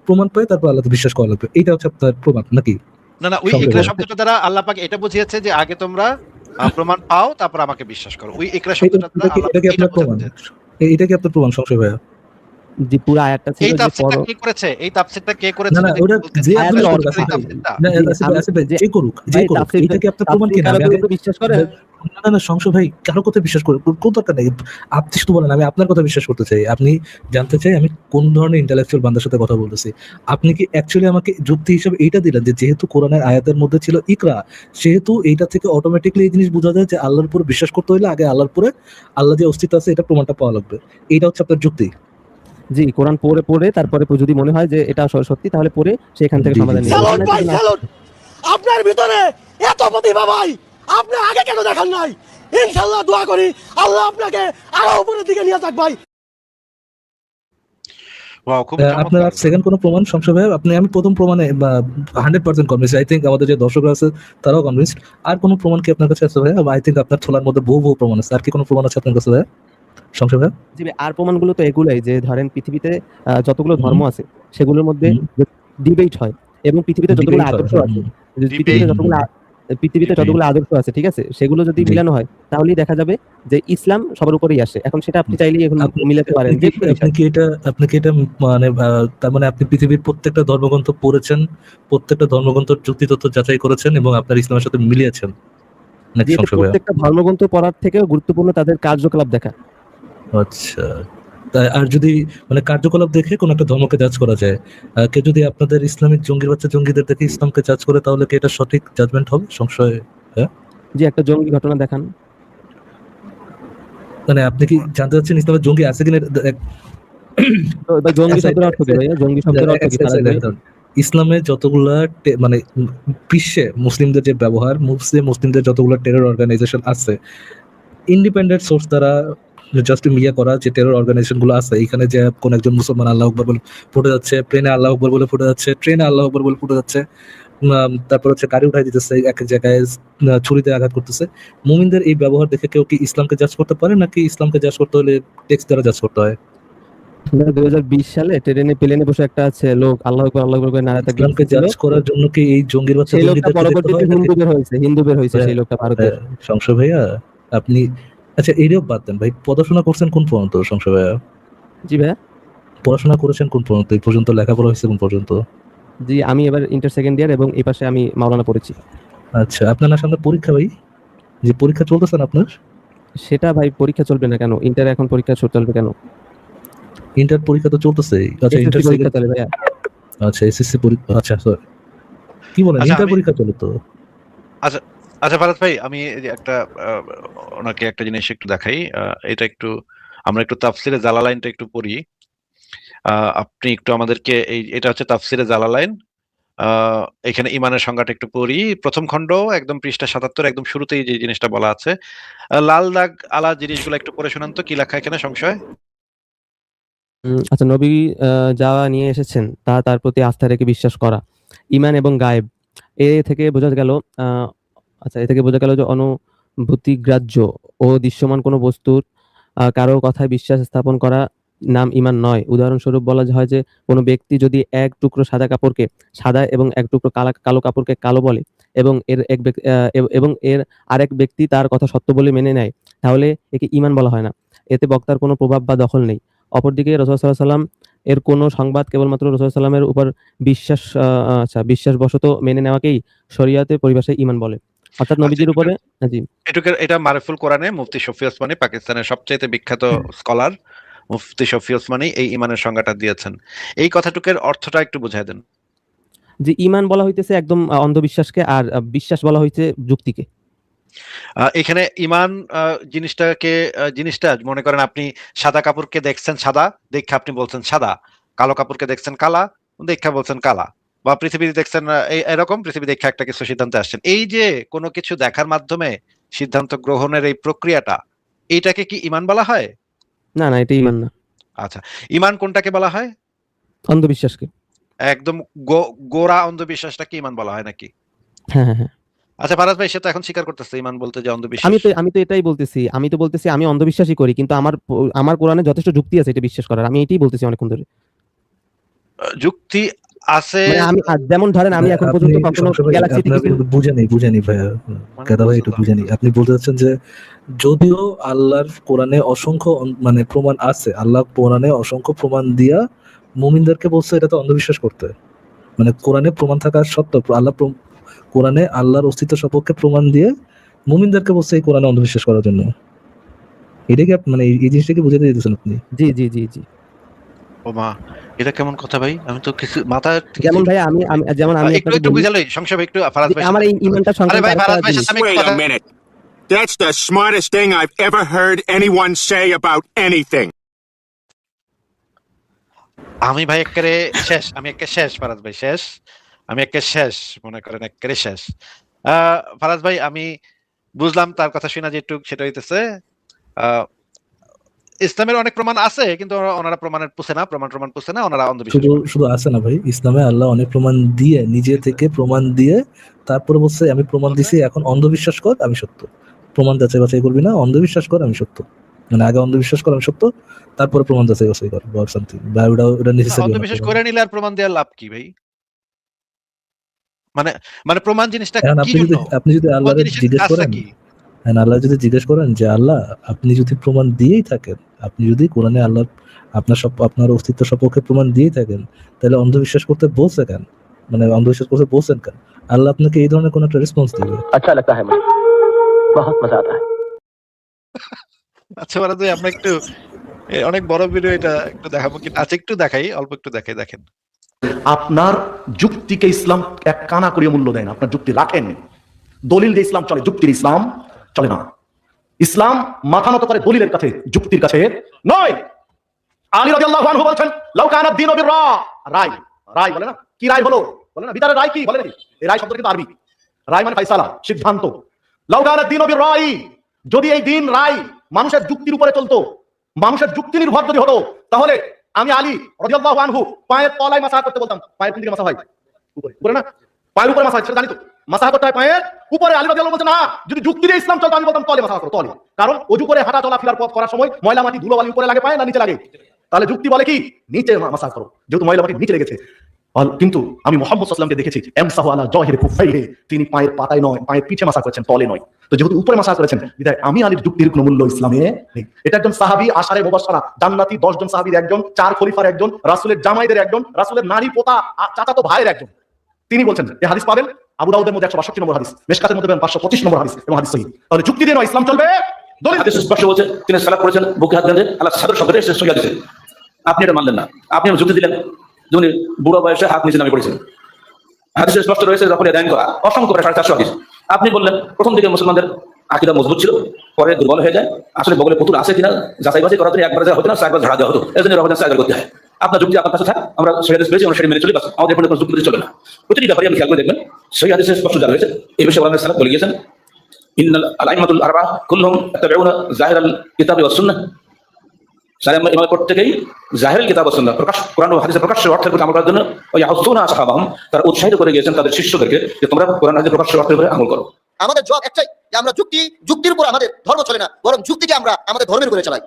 প্রমাণ পাই, তারপর আল্লাহতে বিশ্বাস করা লাগবে। এইটা হচ্ছে আপনার প্রমাণ নাকি? না না, ওই সংক্ষেপে ইকরা বলো। শব্দটা দ্বারা আল্লাহ পাক এটা বুঝিয়েছে যে আগে তোমরা প্রমাণ পাও তারপর আমাকে বিশ্বাস করো। ওই ইকরা শব্দটা দ্বারা আল্লাহ এটা পাক কি এটা আপনার প্রমাণ? বুঝিয়েছে। এটা কি আপনার প্রমাণ সংশয় ভাইয়া? যে পুরো আয়াতটা ছিল এই যে তাফসীরটা পড়ো। কে করেছে? এই তাফসীরটা কে না করেছে না, যদি ওটা বলতেন? যে ইকরা আপনার আয়াতের শব্দটার এই অর্থ তাফসীরটা। না, জি, আসিফ ভাই, যে করুক ভাই এইটা কি আপনার প্রমাণ কিনা? আমি আগে বিশ্বাস করেন? না না না, সংশয় ভাই কারো কথা বিশ্বাস করে কোন দরকার নেই। আপনি শুধু বলেন, আমি আপনার কথা বিশ্বাস করতে চাই। আপনি জানতে চাই আমি কোন ধরনের ইন্টেলেকচুয়াল বান্দার সাথে কথা বলতেছি। আপনি কি অ্যাকচুয়ালি আমাকে যুক্তি হিসেবে এইটা দিলেন যে যেহেতু কোরআনের আয়াতের মধ্যে ছিল ইকরা, সেহেতু এইটা থেকে অটোমেটিকলি এই জিনিস বোঝা যায় যে আল্লাহর উপর বিশ্বাস করতে হলে আগে আল্লাহর উপরে, আল্লাহ যে অস্তিত্ব আছে এটা প্রমাণটা পাওয়া লাগবে। এইটা হচ্ছে আপনার যুক্তি? জি, কোরআন পড়ে পড়ে তারপরে যদি মনে হয় যে এটা সত্যি, তাহলে পড়ে সেখান থেকে জি, জি, সমাধান জি। নিতে স্যালুট ভাই, স্যালুট। আপনার ভিতরে এত প্রতিভা ভাই, আপনি আগে কেন দেখান নাই? ইনশাআল্লাহ দোয়া করি আল্লাহ আপনাকে আরো উপরের দিকে নিয়ে যাক ভাই। ওয়াও, খুব আপনার চমৎকার। সেকেন্ড কোনো প্রমাণ সংশয় ভাই? আমি প্রথম প্রমাণে 100% কনভিন্স। আই থিঙ্ক আমাদের যে দর্শকরা আছে তারাও কনভিন্সড। আর কোনো প্রমাণ কি আপনার কাছে আছে ভাই? আই থিঙ্ক আপনার থলার মধ্যে বহু প্রমাণ আছে। আর কি কোনো প্রমাণ আছে আপনার কাছে ভাই সংশয় ভাই? জি ভাই, আর প্রমাণগুলো তো এগুলাই যে ধরেন পৃথিবীতে যতগুলো হুম। ধর্ম আছে সেগুলোর মধ্যে হুম। ডিবেট হয়, এবং পৃথিবীতে যতগুলো Debate হয়, আদর্শ আছে, Debate. পৃথিবীতে Debate. যতগুলো আদর্শ আছে, ঠিক আছে, সেগুলো যদি জি। মিলানো হয় তাহলেই দেখা যাবে যে ইসলাম সবার উপরেই আসে। এখন সেটা আপনি চাইলেই এখন মিলাতে পারেন যে কোনো আপনি কি এটা মানে তার মানে আপনি পৃথিবীর প্রত্যেকটা ধর্মগ্রন্থ পড়েছেন, প্রত্যেকটা ধর্মগ্রন্থের যুক্তি তথ্য যাচাই করেছেন এবং আপনার ইসলামের সাথে মিলিয়েছেন নাকি বিষয়। সংশয় ভাই? প্রত্যেকটা ধর্মগ্রন্থ পড়ার থেকেও গুরুত্বপূর্ণ তাদের কার্যকলাপ দেখা। আচ্ছা, আর যদি মানে কার্যকলাপ দেখে কোন একটা ধর্মকে জাজ করা যায়, কেউ যদি আপনাদের ইসলামিক জঙ্গির বাচ্চা জঙ্গিদের দেখে ইসলামকে জাজ করে, তাহলে কি এটা সঠিক জাজমেন্ট হবে সংশয়? যে একটা জঙ্গি ঘটনা দেখান। মানে আপনি কি জানতে চাচ্ছেন ইসলামের জঙ্গি আছে কিনা? তো ভাই জঙ্গি শব্দের অর্থ কি ভাইয়া? জঙ্গি শব্দের অর্থ কি? ইসলামে যতগুলা মানে বিশ্বে মুসলিমদের যে ব্যবহার, মুসলিমদের যতগুলো টেরর অর্গানাইজেশন আছে, ইন্ডিপেন্ডেন্ট সোর্স দ্বারা জাস্ট মিয়া করা যে টেরর অর্গানাইজেশন গুলো আছে, এখানে যে কোন একজন মুসলমান আল্লাহ আকবার বলে ফুটে যাচ্ছে, প্লেনে আল্লাহ আকবার বলে ফুটে যাচ্ছে, ট্রেনে আল্লাহ আকবার বলে ফুটে যাচ্ছে, তারপর হচ্ছে গাড়ি উঠাই দিতেছে, এক এক জায়গায় ছুরিতে আঘাত করতেছে, মুমিনদের এই ব্যবহার দেখে কেউ কি ইসলামকে জাজ করতে পারে, নাকি ইসলামকে জাজ করতে হলে টেক্সট দ্বারা জাজ করতে হয়? 2020 সালে প্লেনে বসে একটা আছে লোক আল্লাহু আকবার আল্লাহু আকবার নারাতে ইসলামকে জাজ করার জন্য কি এই জঙ্গির বাচ্চা সেই লোকটা জঙ্গিদেরকে দেখতে পরবর্তীতে হয়? হিন্দু বের হয়েছে সেই লোকটা ভারতের। সংশয় ভাইয়া, আপনি আচ্ছা এইটাও বাদ দেন ভাই, পড়াশোনা করছেন কোন পর্যন্ত সংশয় ভাইয়া? জি ভাইয়া। পড়াশোনা করেছেন কোন পর্যন্ত? এই পর্যন্ত লেখাপড়া হয়েছে কোন পর্যন্ত? জি, আমি এবার ইন্টার সেকেন্ড ইয়ার, এবং এই পাশে আমি মাওলানা পড়েছি। আচ্ছা, আপনার না সামনে পরীক্ষা ভাই? যে পরীক্ষা চলতেছে না আপনার? সেটা ভাই পরীক্ষা চলবে না কেন? ইন্টার এখন পরীক্ষা চলবে কেন? ইন্টার পরীক্ষা তো চলতেছে। আচ্ছা, ইন্টার SSC পরীক্ষা চলে ভাইয়া। আচ্ছা, এসএসসি পরীক্ষা। আচ্ছা স্যার, কি বলেন, আচ্ছা, ইন্টার পরীক্ষা চলে তো? আচ্ছা ফারাদ ভাই, আমি এই যে একটা ওনাকে একটা জিনিস একটু দেখাই। এটা একটু আমরা একটু তাফসিরে জালালাইনটা একটু পড়ি। আপনি একটু আমাদেরকে এটা হচ্ছে তাফসিরে জালালাইন। এখানে ইমানের সংজ্ঞাটা একটু পড়ি। প্রথম খণ্ড একদম পৃষ্ঠা ৭৭, একদম শুরুতেই যে জিনিসটা বলা আছে, লাল দাগ আলা জিনিসগুলো একটু পড়ে শোনান তো, কি লেখা এখানে সংশয়? আচ্ছা, নবী যা নিয়ে এসেছেন তা তার প্রতি আস্থা রেখে বিশ্বাস করা, ঈমান এবং গায়েব। এ থেকে বোঝা গেল যে অনুভূতিগ্রাহ্য ও দৃশ্যমান কোনো বস্তুর কারো কথায় বিশ্বাস স্থাপন করা নাম ঈমান নয়। উদাহরণস্বরূপ বলা হয় যে কোনো ব্যক্তি যদি এক টুকরো সাদা কাপড়কে সাদা এবং এক টুকরো কালো কাপড়কে কালো বলে, এবং এর আরেক ব্যক্তি তার কথা সত্য বলে মেনে নেয়, তাহলে একে ঈমান বলা হয় না। এতে বক্তার কোনো প্রভাব বা দখল নেই। অপরদিকে রাসূল সাল্লাল্লাহু আলাইহি ওয়াসাল্লাম এর কোনো সংবাদ কেবলমাত্র রাসূল সাল্লাল্লাহু আলাইহি ওয়াসাল্লামের উপর বিশ্বাসবশত মেনে নেওয়াকেই শরীয়তের পরিভাষায় ঈমান বলে। অর্থাৎ নবীজির উপরে। জি, এটা মারিফুল কোরআনে মুফতি শফি ওসমানী, পাকিস্তানের সবচেয়ে বিখ্যাত স্কলার মুফতি শফি ওসমানী এই ঈমানের সংজ্ঞাটা দিয়েছেন। এই কথাটুকের অর্থটা একটু বুঝাই দেন। যে ঈমান বলা হইতেছে একদম অন্ধবিশ্বাসকে, আর বিশ্বাস বলা হইছে যুক্তিকে। এখানে ঈমান জিনিসটা মনে করেন আপনি সাদা কাপড়কে দেখছেন সাদা, দেখে আপনি বলছেন সাদা, কালো কাপড়কে দেখছেন কালা, দেখে বলছেন কালা, বা পৃথিবী দেখছেন এরকম, পৃথিবী দেখে একটা কিছু সিদ্ধান্তে আসছেন। এই যে কোনো কিছু দেখার মাধ্যমে সিদ্ধান্ত গ্রহণের এই প্রক্রিয়াটা, এইটাকে কি ঈমান বলা হয়? না, এটা ঈমান না। আচ্ছা, ঈমান কোনটাকে বলা হয়? অন্ধবিশ্বাসকে। একদম গোড়া অন্ধবিশ্বাসটাকে ঈমান বলা হয় নাকি? হ্যাঁ। আচ্ছা, ফারাজ ভাই সে তো এখন স্বীকার করতেছে ঈমান বলতে যে অন্ধবিশ্বাস। আমি তো এটাই বলতেছি, আমি অন্ধবিশ্বাসই করি, কিন্তু আমার কোরআনে যথেষ্ট যুক্তি আছে এটা বিশ্বাস করার। আমি এটাই বলতেছি অনেকক্ষণ ধরে। যুক্তি আছে, মানে আমি যেমন ধরেন আমি এখন পর্যন্ত কখনো গ্যালাক্সিতে কিছু বুঝেনি ভাইয়া, কেদা ভাই একটু বুঝেনি। আপনি বলতে চাচ্ছেন যে যদিও আল্লাহর কোরআনে অসংখ্য মানে প্রমাণ আছে, আল্লাহ কোরআনে অসংখ্য প্রমাণ দিয়া মুমিনদেরকে বলছে এটা তো অন্ধবিশ্বাস করতে, মানে কোরআনে প্রমাণ থাকা সত্ত্বেও আল্লাহ কোরআনে আল্লাহর অস্তিত্ব সপক্ষে প্রমাণ দিয়ে মুমিনদেরকে বলছে এই কোরআনে অন্ধবিশ্বাস করার জন্য। এটা কি মানে এই জিনিসটাকে বুঝাতে দিতেছেন আপনি? জি। ও মা, এটা কেমন কথা ভাই? আমি তো কিছু মাথা যেমন ভাই আমি একটু বুঝালে সংক্ষেপে একটু ফারাজ ভাই। আমার এই ঈমানটা আরে সংক্রান্ত ভাই, ফারাজ ভাই জিনিস। আমি Wait a minute. That's the smartest thing I've ever heard anyone say about anything. আমি ভাই একেবারে শেষ, ফারাজ ভাই শেষ, আমি একেবারে শেষ, মনে করেন একেবারে শেষ। ফারাজ ভাই আমি বুঝলাম তার কথা শুনে যে একটু সেটা হইতেছে ইসলামের অনেক প্রমাণ আছে, কিন্তু ওনারা প্রমাণ পুছে না, ওনারা অন্ধবিশ্বাস। শুধু আছে না ভাই, ইসলামে আল্লাহ অনেক প্রমাণ দিয়ে, নিজে থেকে প্রমাণ দিয়ে তারপরে বলছে আমি প্রমাণ দিছি, এখন অন্ধবিশ্বাস কর আমি সত্য। প্রমাণ যাচাই বাছাই করবি না, অন্ধবিশ্বাস কর আমি সত্য। মানে আগে অন্ধবিশ্বাস কর আমি সত্য, তারপরে প্রমাণ যাচাই বাছাই কর বা সামথিং, বা ওটা নেসেসারি। অন্ধবিশ্বাস করে নিলে আর প্রমাণ দেওয়ার লাভ কি ভাই? মানে প্রমাণ জিনিসটা কি জন্য? আপনি যদি আল্লাহকে জিজ্ঞেস করেন, আল্লাহ যদি জিজ্ঞেস করেন যে আল্লাহ আপনি যদি প্রমাণ দিয়েই থাকেন, আপনি যদি কোরআনে আল্লাহ আপনার অস্তিত্ব সপক্ষে প্রমাণ দিয়েই থাকেন, তাহলে অন্ধবিশ্বাস করতে বলছে কেন? মানে অন্ধবিশ্বাস করতে বলছেন কেন? আল্লাহ আপনাকে এই ধরনের কোন একটা রেসপন্স দিবে। अच्छा लगता है मुझे, बहुत मजा आता है। আচ্ছা ফারাজ ভাই, আমরা একটু অনেক বড় ভিডিও, এটা একটু দেখাবো কি? আচ্ছা একটু দেখাই, অল্প একটু দেখাই, দেখেন। আপনার যুক্তিকে ইসলাম এক কানা করিয়ে মূল্য দেয় না। আপনার যুক্তি রাখেন, দলিল দিয়ে ইসলাম চলে, যুক্তির ইসলাম চলে না। ইসলাম মাথা নত করে দলিলের কাছে, যুক্তির কাছে নয়। আলী রাদিয়াল্লাহু আনহু বলেন, লাউ কানা দ্বীনু বিররা, রায় বলে না, কি রায় হলো বলে না, বিচারের রায় কি বলে নাকি? এই রায় শব্দটা কিন্তু আরবি, রায় মানে ফায়সালা, সিদ্ধান্ত। লাউ কানা দ্বীনু বিররাই, যদি এই দিন রায় মানুষের যুক্তির উপরে চলতো, মানুষের যুক্তি নির্ভর যদি হতো, তাহলে আমি আলী রাদিয়াল্লাহু আনহু পায়ের তলায় মাসাহ করতে বলতাম। পায়ের কোন দিকে মাসাহ হয়? উপরে না, পায়ের উপরে মাসাহ, সেটা জানি তো, মাসাহ করতে হয় পায়ের উপরে। আলী রাদিয়াল্লাহু বলছেন না, যদি যুক্তি দিয়ে ইসলাম চলতো আমি বলতাম তলে মাসাহ করো, তলে। কারণ অজু করে হাঁটা চলা ফেরার পথ করার সময় ময়লা মাটি ধুলো বালি উপরে লাগে পায় না নিচে লাগে? তাহলে যুক্তি বলে কি নিচে মাসাহ করো, যেহেতু ময়লা মাটি নিচে লেগেছে। কিন্তু আমি মুহাম্মদ সাল্লাল্লাহু আলাইহি ওয়াসাল্লামকে দেখেছি এমসাহু আলা জাহিরি কুফাইহি, তিনি পায়ের পাতায় নয়, পায়ের পিছে মাসাহ করেছেন, তলে নয়। তো যেহেতু উপরে মাসাহ করেছেন, বিধায় আমি আলীর যুক্তির কোনো মূল্য ইসলামে নেই। এটা একজন সাহাবী, আশারে মুবাশশারা জান্নাতি 10 জন সাহাবীর একজন, 4 খলিফার একজন, রাসূলের জামাইদের একজন, রাসূলের নারী পোতা চাচাতো ভাইয়ের একজন, তিনি বলছেন এই হাদিস পাবেন আবু দাউদের মধ্যে 162 নম্বর হাদিস, মিশকাতের মধ্যে 525 নম্বর হাদিস, এবং হাদিস সহিহ। তাহলে যুক্তি দিয়ে নয় ইসলাম চলবে, দলিল হাদিস স্পষ্ট বলছে তিনি সালাত করেছেন, বুকে হাত বেঁধে আল্লাহ সাদর শব্দে শেষ হয়ে গেছে। আপনি এটা মানলেন না, আপনি যুক্তি দিলেন যেমন বুড়ো বয়সে হাত নিচে নামে পড়েছেন। হাদিসে স্পষ্ট রয়েছে যখন দান করা অসংখ্য, প্রায় 450 হাদিস। আপনি বললেন প্রথম দিকে মুসলমানদের আকীদা মজবুত ছিল, পরে দুর্বল হয়ে যায়। আসলে বগলে পুতুল আছে কিনা যাচাই বাছাই করার জন্য একবার যা হতো না, একবার ঝাড়া দেওয়া হতো, এজন্য রহমান সাহেব করতে হয়। আপনার যুক্তি আপনার কাছে থাক, আমরা সেই হাদিস পেয়েছি, আমরা সেটা মেনে চলি, বাস আমাদের কোনো যুক্তি চলে না। প্রতিটি ব্যাপারে আপনি খেয়াল করে দেখবেন সেই হাদিসে স্পষ্ট জানা হয়েছে। এই বিষয়ে আল্লাহ সাল্লাল্লাহু বলে গিয়েছেন, ইন্নাল আইমাতুল আরবা কুল্লুহুম ইয়াত্তাবিউনা যাহিরাল কিতাবি ওয়াস সুন্নাহ। সারা ইমাম প্রত্যেকেই জাহিরুল কিতাব ওয়াস সুন্নাহ, প্রকাশ কোরআন ও হাদিসের প্রকাশ্য অর্থের উপর আমল করার জন্য ওই ইয়াহুসুনা আসহাবাহুম, তারা উৎসাহিত করে গিয়েছেন তাদের শিষ্যদেরকে যে তোমরা কোরআন হাদিসের প্রকাশ্য অর্থের উপরে আমল করো। আমাদের জবাব একটাই, যে আমরা যুক্তির উপর আমাদের ধর্ম চলে না, বরং যুক্তিকে আমরা আমাদের ধর্মের উপরে চালাই।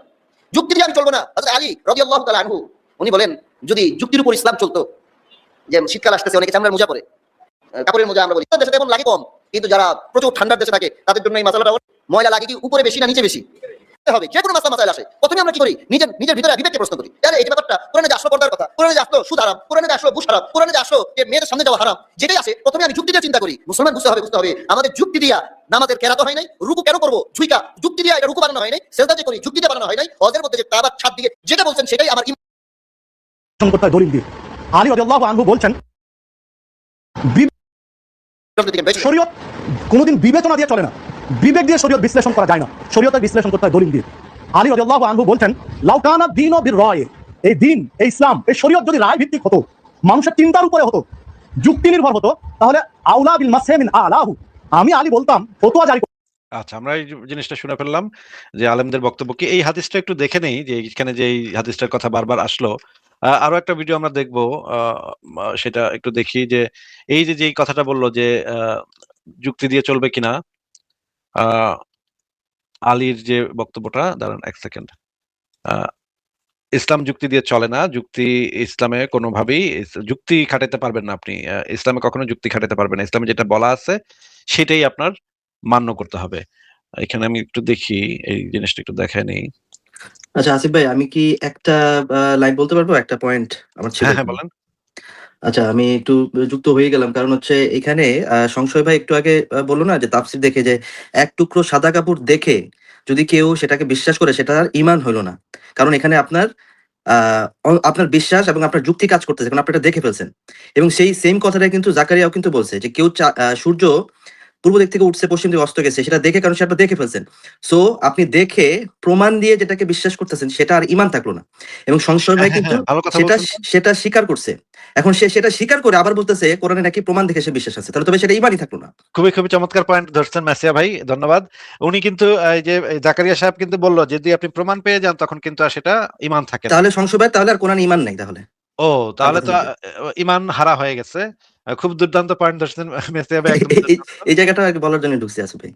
যুক্তি দিয়ে আমি চলবো না। হযরত আলী রাদিয়াল্লাহু তাআলা আনহু উনি বলেন, যদি যুক্তির উপর ইসলাম চলতো, যে শীতকাল আসতেছে, অনেকে চামড়ার মোজা পরে, কাপড়ের মোজা আমরা বলি, দেশে তেমন লাগে কম, কিন্তু যারা প্রচুর ঠান্ডার দেশে থাকে তাদের জন্য এই মাসালাটা, ময়লা লাগে কি উপরে বেশি না নিচে বেশি হবে, যে কোনো মাসাইল আসে প্রথমে আমরা কি করি, নিজের ভিতরে বিবেককে প্রশ্ন করি। আরে এই ব্যাপারটা কোরআনে যে আসলো পর্দার কথা, কোরআনে যে আসলো সুদ হারাম, কোরআনে যে আসলো ঘুষ হারাম, কোরআনে যে আসলো যে মেয়েদের সামনে যাওয়া হারাম, যেটাই আসে প্রথমে আমি যুক্তি দিয়ে চিন্তা করি। মুসলমান বুঝতে হবে আমাদের যুক্তি দিয়া নামাজের কেরাত হয় নাই, রুকু কেন করবো ঝুইকা, যুক্তি দিয়ে এটা রুকু বানানো হয় নাই, সেজদা যে করি যুক্তি দিয়ে বানানো হয় নাই, হজের মধ্যে যে কাবার ছাদ দিয়ে যেটা বলছেন সেটাই আমার দলিল দিয়ে। আলী রাদিয়াল্লাহু আনহু বলছেন শরীয়ত কোনোদিন বিবেচনা দিয়ে চলে না, বিবেক দিয়ে শরীয়ত বিশ্লেষণ করা যায় না, শরীয়তের বিশ্লেষণ করতে হয় দলিল দিয়ে। আলী রাদিয়াল্লাহু আনহু বলছেন, লাউ কানা দীনু বির-রায়, এই দিন, এই ইসলাম, এই শরীয়ত যদি রায় ভিত্তিক হতো, মানুষের চিন্তার উপরে হতো, যুক্তি নির্ভর হতো, তাহলে আউলা বিল মাসহি মিন আলাহু, আমি আলী বলতাম ফতোয়া জারি। আচ্ছা, আমরা এই জিনিসটা শুনে ফেললাম যে আলেমদের বক্তব্য কি। এই হাদিসটা একটু দেখে নেই যে এখানে যে এই হাদিসটার কথা বারবার আসলো। আরো একটা ভিডিও আমরা দেখবো, সেটা একটু দেখি যে এই যে যেই কথাটা বললো যে যুক্তি দিয়ে চলবে কিনা, আলীর যে বক্তব্যটা, দাঁড়ান এক সেকেন্ড। ইসলাম যুক্তি দিয়ে চলে না, যুক্তি ইসলামে কোনোভাবেই যুক্তি খাটাতে পারবেন না আপনি, ইসলামে কখনো যুক্তি খাটাতে পারবেন না, ইসলামে যেটা বলা আছে সেটাই আপনার মান্য করতে হবে। এখানে আমি একটু দেখি, এই জিনিসটা একটু দেখায় নেই। আচ্ছা আসিফ ভাই, আমি কি একটা লাইন বলতে পারবো, একটা পয়েন্ট আমার ছিল। হ্যাঁ বলেন। আচ্ছা, আমি একটু যুক্ত হয়ে গেলাম, কারণ হচ্ছে এখানে সংশয় ভাই একটু আগে বললো না যে তাফসীর দেখে যে এক টুকরো সাদা কাপড় দেখে যদি কেউ সেটাকে বিশ্বাস করে সেটা আর ঈমান হলো না, কারণ এখানে আপনার আপনার বিশ্বাস এবং আপনার যুক্তি কাজ করতেছে, কারণ আপনি এটা দেখে ফেলছেন। এবং সেই সেম কথাটা কিন্তু জাকারিয়াও কিন্তু বলছে যে কেউ সূর্য পূর্ব দিক থেকে উঠছে, পশ্চিম দিকে অস্ত গেছে, সেটা দেখে, কারণ সেটা দেখে ফেলছেন। সো আপনি দেখে প্রমাণ দিয়ে যেটাকে বিশ্বাস করতেছেন সেটা আর ঈমান থাকলো না। এবং সংশয় ভাই কিন্তু সেটা স্বীকার করছে, এখন সে সেটা স্বীকার করে আবার বলতেছে কোরআনে নাকি প্রমাণ দেখে সে বিশ্বাস আছে, তাহলে তবে সেটা ঈমানই থাকলো না। খুবই খুবই চমৎকার পয়েন্ট ধরছেন মাসিয়া ভাই, ধন্যবাদ। উনি কিন্তু এই যে জাকারিয়া সাহেব কিন্তু বললো যদি আপনি প্রমাণ পেয়ে যান তখন কিন্তু আর সেটা ঈমান থাকে না। তাহলে সংশয় ভাই, তাহলে আর কোরআন ঈমান নাই তাহলে। ও তাহলে তো ঈমান হারা হয়ে গেছে। খুব দুর্দান্ত পয়েন্ট ধরছেন মাসিয়া ভাই, এই জায়গাটা বলার জন্য ঢুকছে আসিফ ভাই।